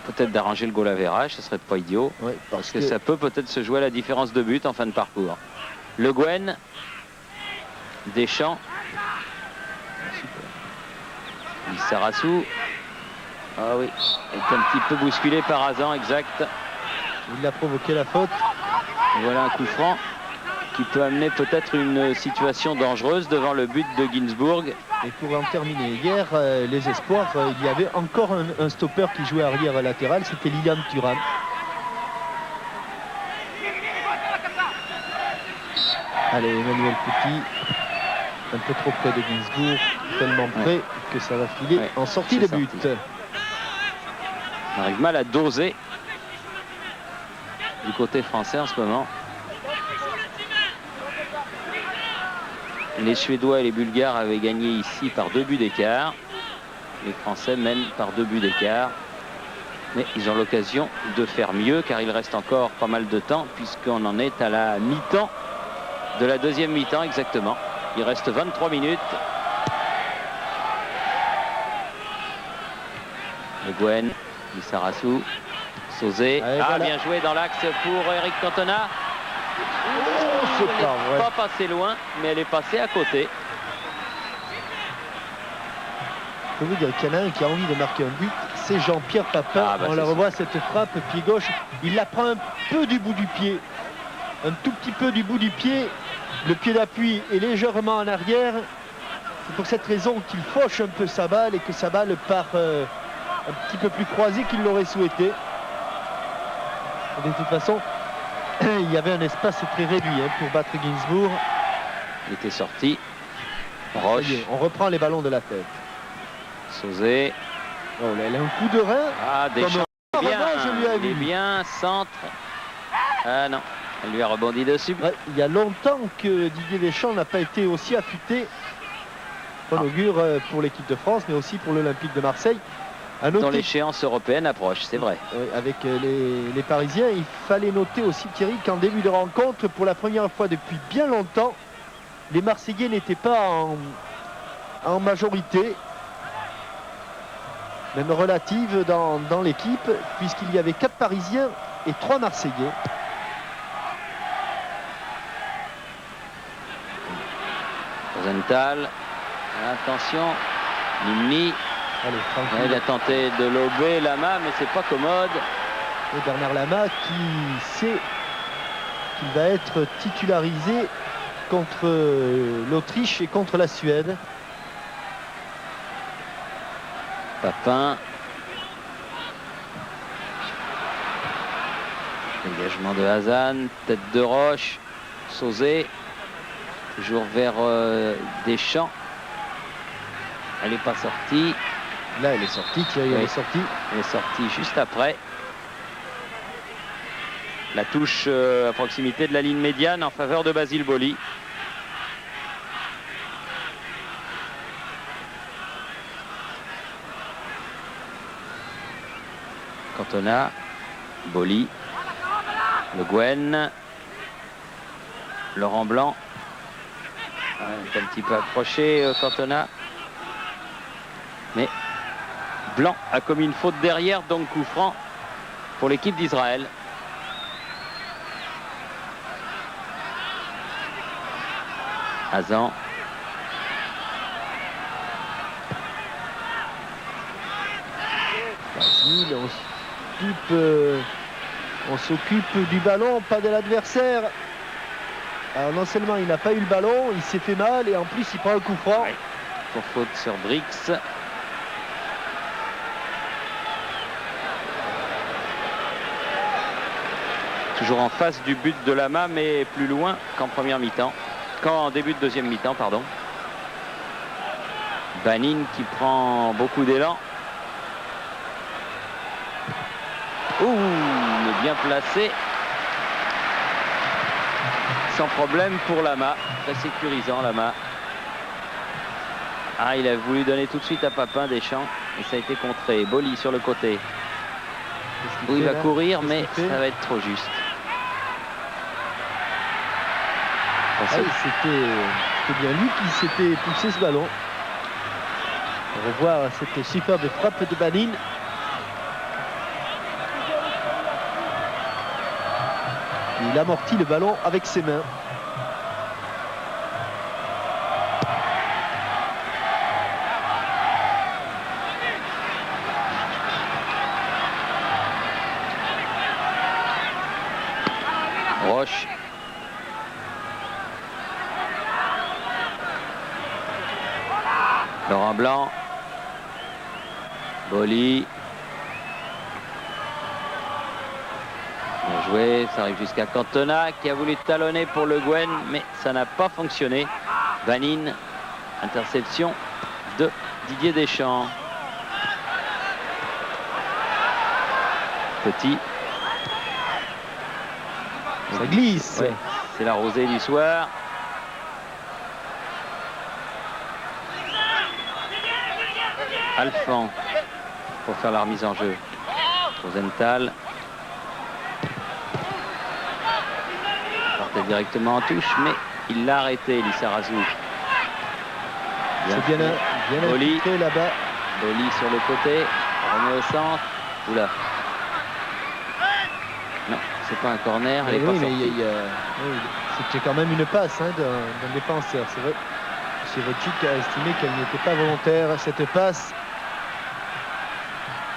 peut-être d'arranger le goal average, ce serait pas idiot, ouais, parce que ça peut peut-être se jouer à la différence de but en fin de parcours. Le Guen, Deschamps, Lissarazu, ah oui, est un petit peu bousculé par Hazan, exact. Il a provoqué la faute. Et voilà un coup franc qui peut amener peut-être une situation dangereuse devant le but de Gainsbourg. Et pour en terminer, hier, les espoirs, il y avait encore un stopper qui jouait arrière latéral, c'était Lilian Thuram. Allez, Emmanuel Petit, un peu trop près de Gainsbourg, tellement près que ça va filer en sortie de but. On arrive mal à doser du côté français en ce moment. Les Suédois et les Bulgares avaient gagné ici par 2 buts d'écart. Les Français mènent par 2 buts d'écart. Mais ils ont l'occasion de faire mieux car il reste encore pas mal de temps puisqu'on en est à la mi-temps de la deuxième mi-temps exactement. Il reste 23 minutes. Le Guen, Lissarazu, Sauzé. Voilà. Bien joué dans l'axe pour Eric Cantona. Elle n'est pas passée loin, mais elle est passée à côté. Je peux vous dire qu'il y en a un qui a envie de marquer un but, c'est Jean-Pierre Papin. On la revoit cette frappe, pied gauche. Il la prend un peu du bout du pied. Un tout petit peu du bout du pied. Le pied d'appui est légèrement en arrière. C'est pour cette raison qu'il fauche un peu sa balle et que sa balle part un petit peu plus croisée qu'il l'aurait souhaité. Et de toute façon, il y avait un espace très réduit pour battre Ginsburg. Il était sorti. Ça Roche, y est, on reprend les ballons de la tête. Sauzé. Oh là, elle a un coup de rein. Ah, Deschamps. Comme Bien, je lui ai il est vu. bien, centre. Ah non, elle lui a rebondi dessus. Ouais, il y a longtemps que Didier Deschamps n'a pas été aussi affûté. On augure pour l'équipe de France, mais aussi pour l'Olympique de Marseille. À Dans noter, l'échéance européenne approche, c'est vrai. avec les Parisiens, il fallait noter aussi, Thierry, qu'en début de rencontre, pour la première fois depuis bien longtemps, les Marseillais n'étaient pas en majorité, même relative dans l'équipe, puisqu'il y avait 4 Parisiens et 3 Marseillais. Rosenthal, attention, Nimni, Allez, tranquille. il a tenté de lober Lama, mais c'est pas commode. Et Bernard Lama qui sait qu'il va être titularisé contre l'Autriche et contre la Suède. Papin. Dégagement de Hazan, tête de Roche, Sauzé, toujours vers Deschamps. Elle n'est pas sortie. Là, elle est sortie, Thierry, Oui. elle est sortie. Elle est sortie juste après. La touche à proximité de la ligne médiane en faveur de Basile Boli. Cantona, Boli, Le Guen, Laurent Blanc. Il est un petit peu approché, Cantona. Mais Blanc a commis une faute derrière, donc coup franc pour l'équipe d'Israël. Hazan. Basile, on s'occupe du ballon, pas de l'adversaire. Alors non seulement il n'a pas eu le ballon, il s'est fait mal et en plus il prend un coup franc. Ouais. Pour faute sur Brix. Toujours en face du but de Lama, mais plus loin qu'en première mi-temps. Qu'en début de deuxième mi-temps, pardon. Banin qui prend beaucoup d'élan. Ouh, il est bien placé. Sans problème pour Lama. Très sécurisant, Lama. Ah, il a voulu donner tout de suite à Papin Deschamps. Et ça a été contré. Boli sur le côté. Où il va courir, mais ça va être trop juste. Ah oui, c'était bien lui qui s'était poussé ce ballon. On va revoir cette superbe frappe de Banin. Il amortit le ballon avec ses mains. Roche. Laurent Blanc. Boli. Bien joué, ça arrive jusqu'à Cantona qui a voulu talonner pour Le Guen, mais ça n'a pas fonctionné. Banin, interception de Didier Deschamps. Petit. Ça glisse. Ouais, c'est la rosée du soir. Alphand pour faire la remise en jeu. Rosenthal. Partait directement en touche, mais il l'a arrêté, Lissarazu. C'est bien Boli. infiltré là-bas. Boli sur le côté. Remet au centre. Oula. Non, c'est pas un corner. Elle est pas Oui, mais sortie. oui, c'était quand même une passe d'un défenseur. C'est vrai. Chevotchik a estimé qu'elle n'était pas volontaire, cette passe.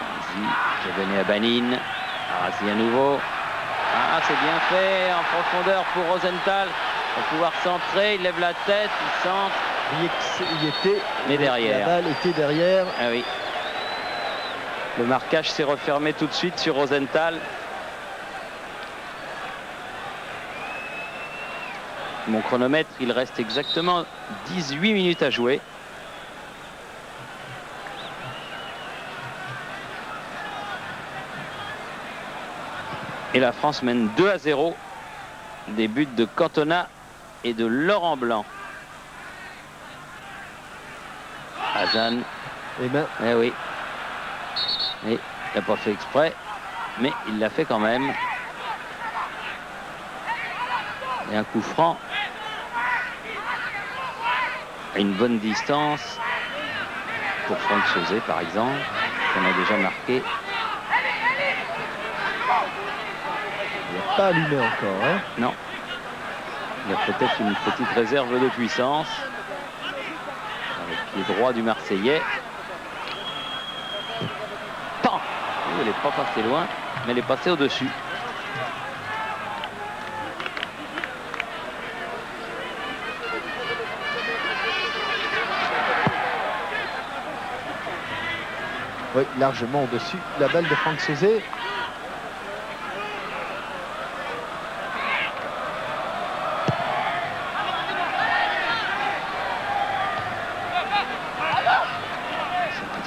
Arazi qui est donné à Banin. Arazi à nouveau. Ah, c'est bien fait en profondeur pour Rosenthal. Il va pouvoir centrer. Il lève la tête. Il centre. Il était. Mais derrière. La balle était derrière. Ah oui. Le marquage s'est refermé tout de suite sur Rosenthal. Mon chronomètre, il reste exactement 18 minutes à jouer. Et la France mène 2-0. Des buts de Cantona et de Laurent Blanc. Hazan. Eh ben, Eh oui. Et il n'a pas fait exprès, mais il l'a fait quand même. Et un coup franc à une bonne distance pour Franck Sauzet, par exemple, qu'on a déjà marqué. il n'a pas allumé encore. Hein. Non. Il y a peut-être une petite réserve de puissance avec le pied droit du Marseillais. Pan! Elle n'est pas passée loin, mais elle est passée au-dessus. Oui, largement au-dessus de la balle de Franck Sauzet.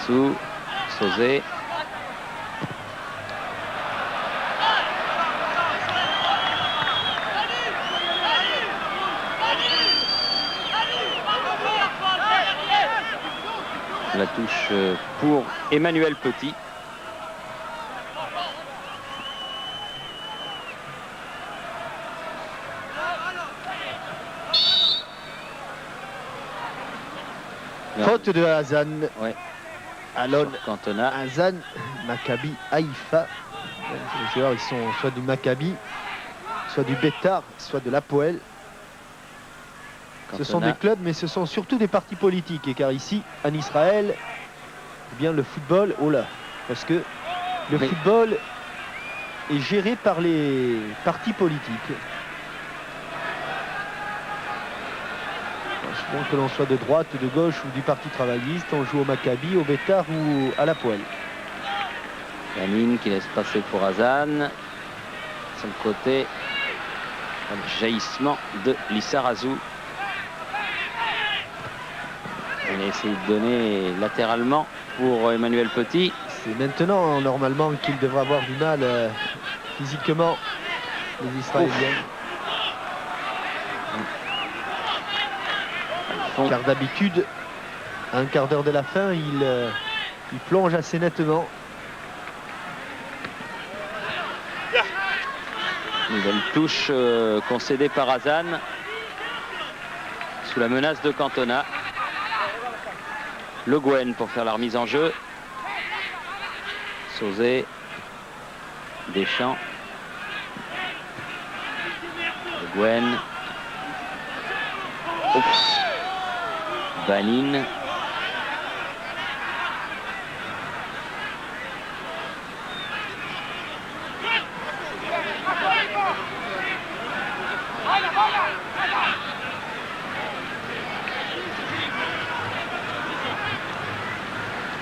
Sous Sauzet. La touche pour Emmanuel Petit. Faute de Hazan. Ouais. Alon Cantona. Hazan, Maccabi Haïfa. Les joueurs, ils sont soit du Maccabi, soit du Beitar, soit de l'Hapoel. Ce sont des clubs, mais ce sont surtout des partis politiques. Et car ici, en Israël, eh bien le football, oh là, parce que le football est géré par les partis politiques. Bon, que l'on soit de droite, de gauche ou du parti travailliste, on joue au Maccabi, au Beitar ou à l'Hapoel. Yanine qui laisse passer pour Hazan. Sur le côté, un jaillissement de Lissarazu. On a essayé de donner latéralement pour Emmanuel Petit. C'est maintenant, normalement, qu'il devrait avoir du mal physiquement, les Israéliens. Car d'habitude, à un quart d'heure de la fin, il plonge assez nettement. Nouvelle touche concédée par Hazan. Sous la menace de Cantona. Le Guen pour faire la remise en jeu. Sauzet. Deschamps. Le Guen. Oups. Banine.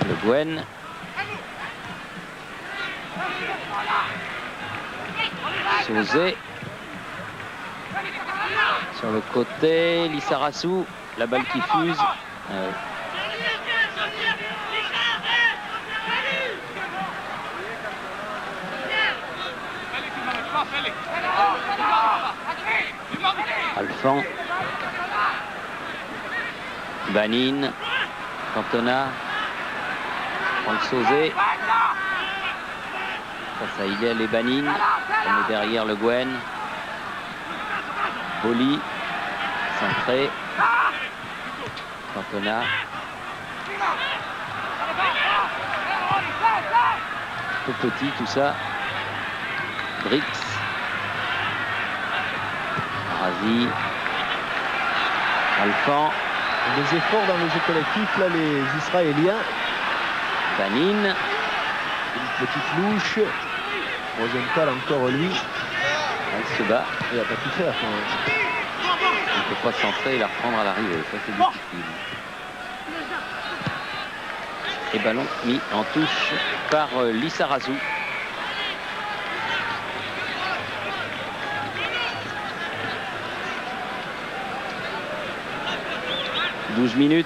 Le Guen. Sauzet. Sur le côté, Lissarazu. La balle qui fuse. Alphand. Banine. Cantona. Franck Sauzet. Face à Hillel et Banine. On est derrière le Guen. Boli. Centré. Cantona. Peu petit tout ça. Brix. Razi. Alphand. Des efforts dans le jeu collectif, là, les Israéliens. Banine. Une petite louche. Rosenthal encore lui. Il se bat. Il n'a pas pu faire. Quand même. Il ne peut pas centrer et la reprendre à l'arrivée. Ça, c'est difficile. Et ballon mis en touche par Lissarazu. 12 minutes.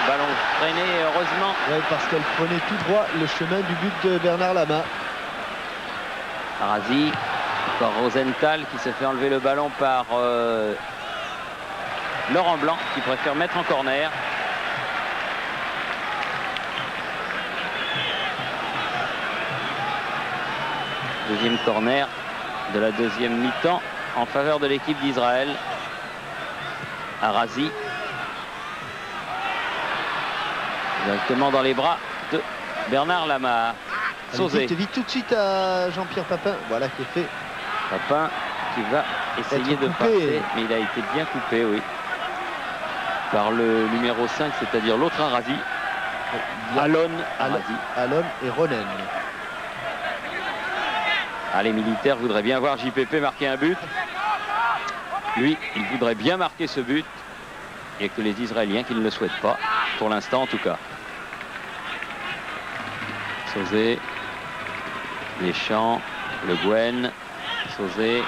Ballon freiné, heureusement. Ouais, parce qu'elle prenait tout droit le chemin du but de Bernard Lama. Arazi, encore Rosenthal qui se fait enlever le ballon par Laurent Blanc qui préfère mettre en corner. Deuxième corner de la deuxième mi-temps en faveur de l'équipe d'Israël. Arazi. Directement dans les bras de Bernard Lama. Sauzé. Vite tout de suite à Jean-Pierre Papin. Voilà qui est fait. Papin qui va essayer de passer, mais il a été bien coupé, oui. Par le numéro 5, c'est-à-dire l'autre Arazi. Alon Arazi. Alon et Ronen. Ah, les militaires voudraient bien voir JPP marquer un but. Lui, il voudrait bien marquer ce but. Et que les Israéliens qui ne le souhaitent pas, pour l'instant en tout cas. Sauzé, Deschamps, Le Guen, Sauzé,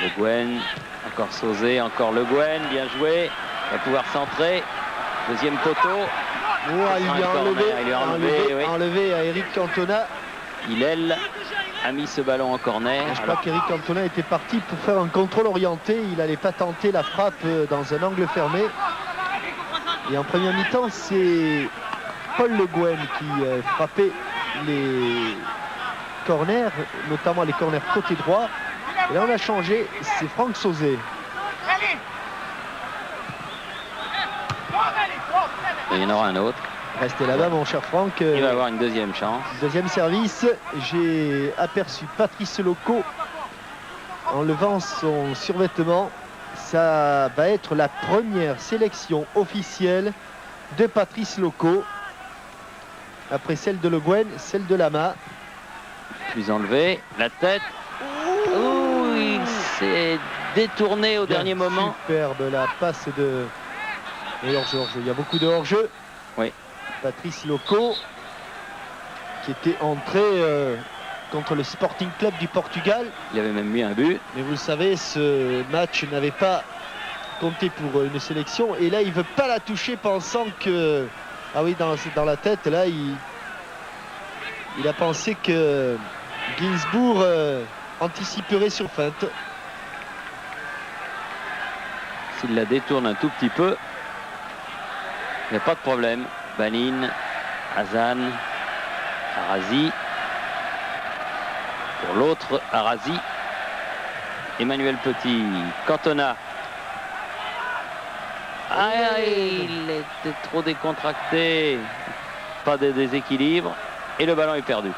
Le Guen, encore Sauzé, encore Le Guen, bien joué. Il va pouvoir centrer. Deuxième poteau. Oh, il lui a enlevé à Eric Cantona. Hillel a mis ce ballon en corner. Je crois qu'Eric Cantona était parti pour faire un contrôle orienté. Il n'allait pas tenter la frappe dans un angle fermé. Et en première mi-temps, c'est Paul Le Guen qui frappait les corners, notamment les corners côté droit. Et là, on a changé. C'est Franck Sauzé. Et il y en aura un autre. Restez là-bas, mon cher Franck. Il va avoir une deuxième chance. Deuxième service. J'ai aperçu Patrice Loco en levant son survêtement. Ça va être la première sélection officielle de Patrice Loco. Après celle de Le Guen, celle de Lama. Puis enlevé, la tête. Ouh, il s'est détourné au dernier moment. Superbe la passe de hors-jeu. Il y a beaucoup de hors-jeu. Oui. Patrice Loco qui était entré contre le Sporting Club du Portugal. Il avait même mis un but. Mais vous le savez, ce match n'avait pas compté pour une sélection. Et là, il ne veut pas la toucher pensant que... Ah oui, dans la tête, là, il a pensé que Gainsbourg anticiperait sur feinte. S'il la détourne un tout petit peu, il n'y a pas de problème. Banin, Hazan, Arazi. Pour l'autre, Arazi. Emmanuel Petit, Cantona. Ah, il était trop décontracté. Pas de déséquilibre. Et le ballon est perdu.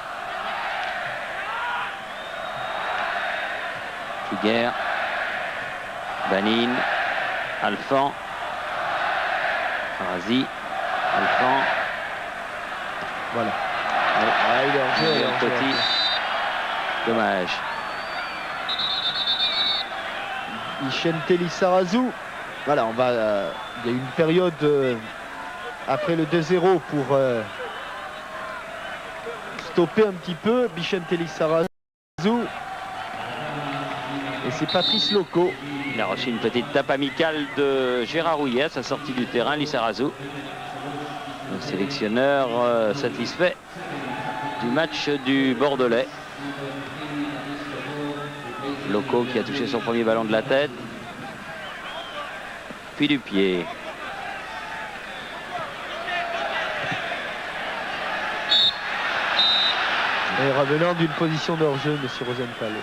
Figuer, Banin, Alphand, Arazi, Alphand. Voilà. Ah, il est en jeu, Petit. Dommage. Vicente Lizarazu. Voilà, il y a eu une période après le 2-0 pour stopper un petit peu Vicente Lizarazu. Et c'est Patrice Loco. Il a reçu une petite tape amicale de Gérard Rouillet à sa sortie du terrain, Lizarazu. Le sélectionneur satisfait du match du Bordelais. Loco qui a touché son premier ballon de la tête. Puis du pied. Et revenant d'une position de hors-jeu, M. Rosenthal.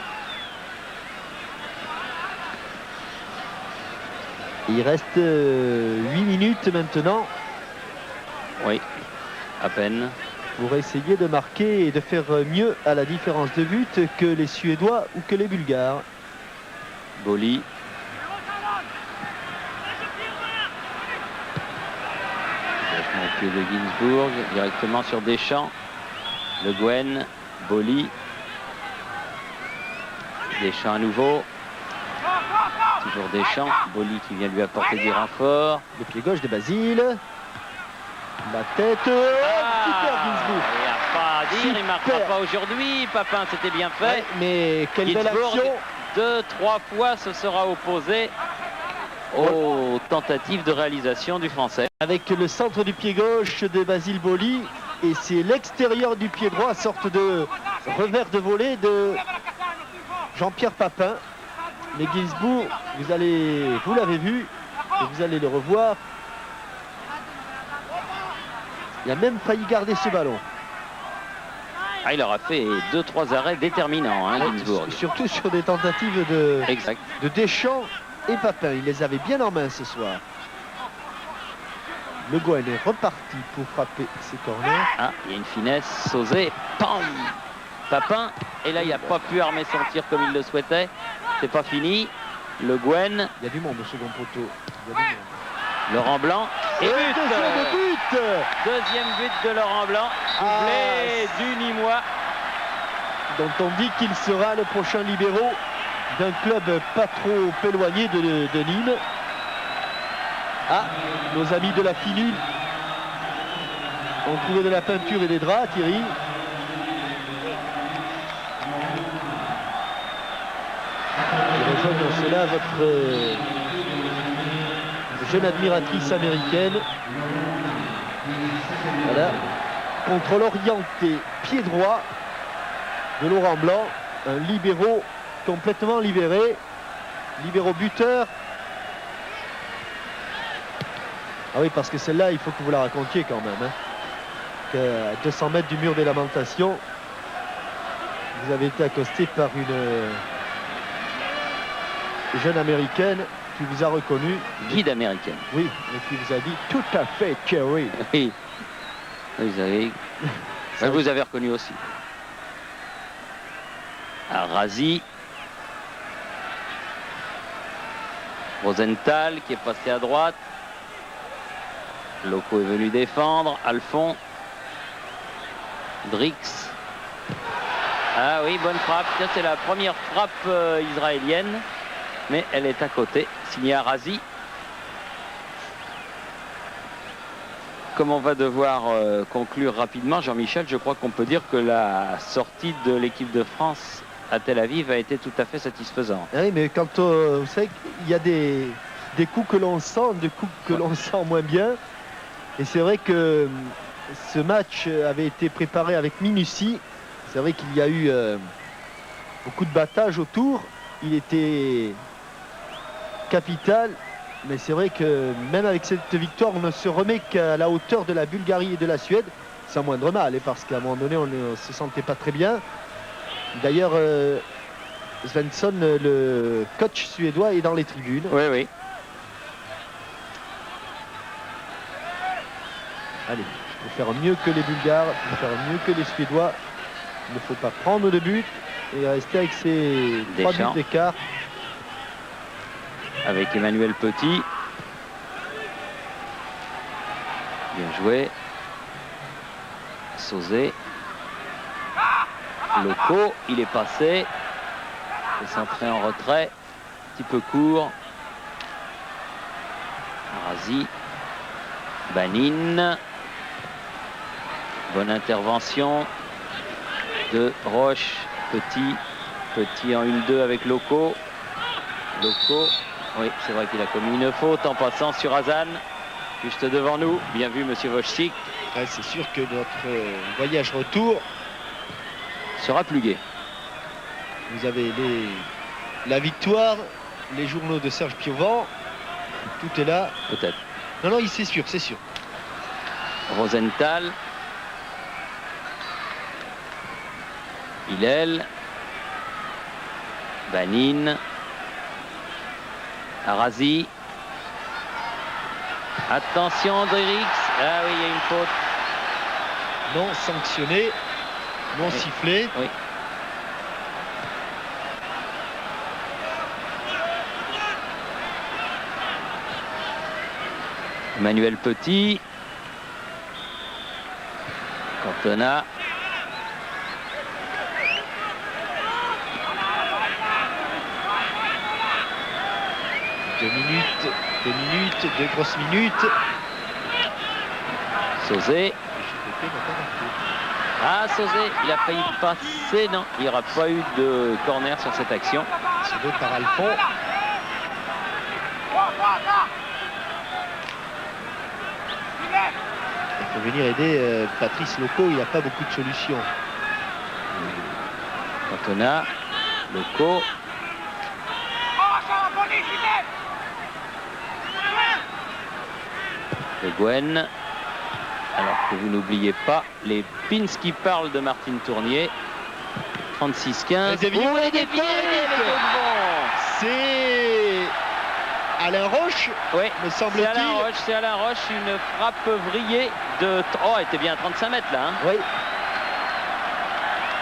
Il reste 8 minutes maintenant. Oui, à peine. Pour essayer de marquer et de faire mieux à la différence de but que les Suédois ou que les Bulgares. Boli. Au pied de Gainsbourg, directement sur Deschamps. Le Guen, Boli. Deschamps à nouveau. Toujours Deschamps. Boli qui vient lui apporter du renfort. Le pied gauche de Basile. La tête. Super Ginsburg. Il n'y a pas à dire, il ne marquera pas aujourd'hui. Papin, c'était bien fait. Ouais, mais quelle belle Ginsburg, action. 2-3 fois se sera opposé aux tentatives de réalisation du Français. Avec le centre du pied gauche de Basile Boli. Et c'est l'extérieur du pied droit, sorte de revers de volée de Jean-Pierre Papin. Mais Ginsburg, vous l'avez vu, et vous allez le revoir. Il a même failli garder ce ballon. Ah, il aura fait 2-3 arrêts déterminants, hein, Ginsburg. Surtout sur des tentatives de Deschamps et Papin. Il les avait bien en main ce soir. Le Gouin est reparti pour frapper ses corners. Ah, il y a une finesse, Sauzé, pam, Papin, et là il n'a pas pu armer son tir comme il le souhaitait. C'est pas fini. Le Gouin. Il y a du monde au second poteau. Il y a du monde. Laurent Blanc. Et but. Deuxième but. Deuxième but de Laurent Blanc. Doublé du Nîmois. Dont on dit qu'il sera le prochain libéraux d'un club pas trop éloigné de Nîmes. Ah, nos amis de la Finule ont trouvé de la peinture et des draps, Thierry. Je rejoins dans cela votre jeune admiratrice américaine. Voilà. Contrôle orienté, pied droit de Laurent Blanc. Un libéraux complètement libéré. Libéraux buteur. Ah oui, parce que celle-là, il faut que vous la racontiez quand même. Hein. À 200 mètres du mur des lamentations, vous avez été accosté par une jeune américaine qui vous a reconnu. Guide américaine. Oui, et qui vous a dit tout à fait, Thierry. Oui. Vous avez... vous avez reconnu aussi. Razi. Rosenthal qui est passé à droite. Loco est venu défendre. Alphon. Drix. Ah oui, bonne frappe. C'est la première frappe israélienne. Mais elle est à côté. Signée Razi. Comme on va devoir conclure rapidement, Jean-Michel, je crois qu'on peut dire que la sortie de l'équipe de France à Tel Aviv a été tout à fait satisfaisante. Oui, mais quand vous savez qu'il y a des coups que l'on sent, des coups que l'on sent moins bien. Et c'est vrai que ce match avait été préparé avec minutie. C'est vrai qu'il y a eu beaucoup de battages autour. Il était capital. Mais c'est vrai que même avec cette victoire, on ne se remet qu'à la hauteur de la Bulgarie et de la Suède. Sans moindre mal, parce qu'à un moment donné, on ne se sentait pas très bien. D'ailleurs, Svensson, le coach suédois, est dans les tribunes. Oui, oui. Allez, il faut faire mieux que les Bulgares, il faut faire mieux que les Suédois. Il ne faut pas prendre de but et rester avec ces 3 buts d'écart. Avec Emmanuel Petit. Bien joué. Sauzé. Loco, il est passé. Il est centré en retrait. Un petit peu court. Razi. Banin. Bonne intervention de Roche. Petit en 1-2 avec Loco. Loco. Oui, c'est vrai qu'il a commis une faute en passant sur Hazan. Juste devant nous. Bien vu, monsieur Wojcik. Ouais, c'est sûr que notre voyage retour sera plus gai. Vous avez la victoire, les journaux de Serge Piovan. Tout est là. Peut-être. Non, c'est sûr, c'est sûr. Rosenthal. Hillel. Banin. Razi. Attention, Drix. Ah oui, il y a une faute. Non sanctionné, non sifflé. Oui. Emmanuel Petit. Cantona. Deux grosses minutes. Sauzé. Ah, Sauzé, il a failli passer. Non, il n'y aura pas eu de corner sur cette action. Sauvé par Alphon. Il faut venir aider Patrice Loco, il n'a pas beaucoup de solutions. Cantona, Loco. Le Gwen. Alors que vous n'oubliez pas les pins qui parlent de Martine Tournier. 36-15. C'est Alain Roche, Oui, me c'est semble-t-il. Alain Roche, une frappe vrillée de... Oh, elle était bien à 35 mètres là. Hein. Oui.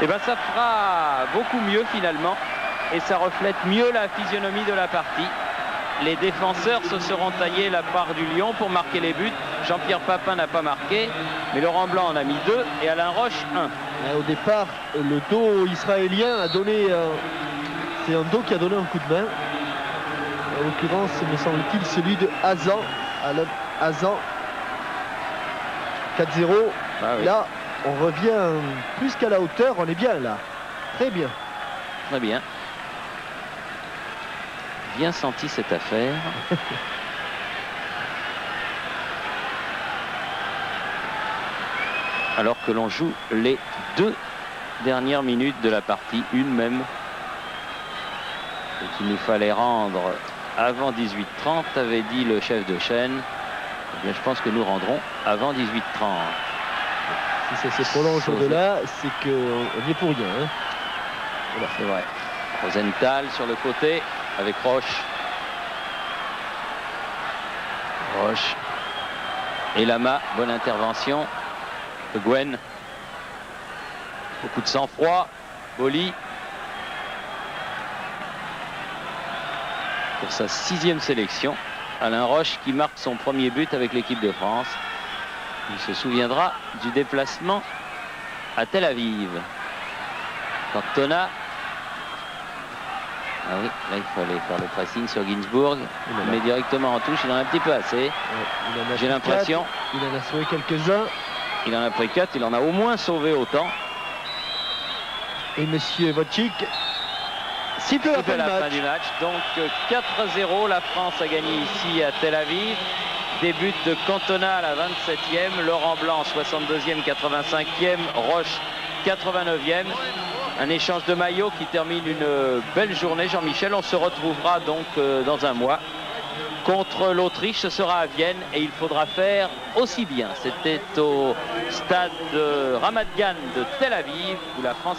Et bien ça fera beaucoup mieux finalement. Et ça reflète mieux la physionomie de la partie. Les défenseurs se seront taillés la part du lion pour marquer les buts. Jean-Pierre Papin n'a pas marqué, mais Laurent Blanc en a mis 2 et Alain Roche 1. Au départ, le dos israélien a donné... c'est un dos qui a donné un coup de main. En l'occurrence, me semble-t-il, celui de Hazan. Hazan. 4-0. Ah oui. Là, on revient plus qu'à la hauteur. On est bien là. Très bien. Très bien. Bien senti cette affaire. Alors que l'on joue les 2 dernières minutes de la partie, une même. Et qu'il nous fallait rendre avant 18h30, avait dit le chef de chaîne. Eh bien, je pense que nous rendrons avant 18h30. Si ça se prolonge au-delà, c'est qu'on n'y est pour rien. Hein. Voilà, c'est vrai. Rosenthal sur le côté avec Roche. Roche. Et Lama, bonne intervention. De Gwen. Beaucoup de sang-froid. Boli. Pour sa 6e sélection. Alain Roche qui marque son premier but avec l'équipe de France. Il se souviendra du déplacement à Tel Aviv. Cantona. Ah oui, là il fallait faire le pressing sur Ginsburg. Mais directement en touche, il en a un petit peu assez. J'ai l'impression. Il en a sauvé quelques-uns. Il en a pris 4, il en a au moins sauvé autant. Et monsieur Wojcik siffle la fin du match. Donc 4-0, la France a gagné ici à Tel Aviv. Début de Cantona à la 27e, Laurent Blanc 62e, 85e, Roche 89e. Un échange de maillots qui termine une belle journée. Jean-Michel, on se retrouvera donc dans un mois contre l'Autriche. Ce sera à Vienne et il faudra faire aussi bien. C'était au stade Ramat Gan de Tel Aviv où la France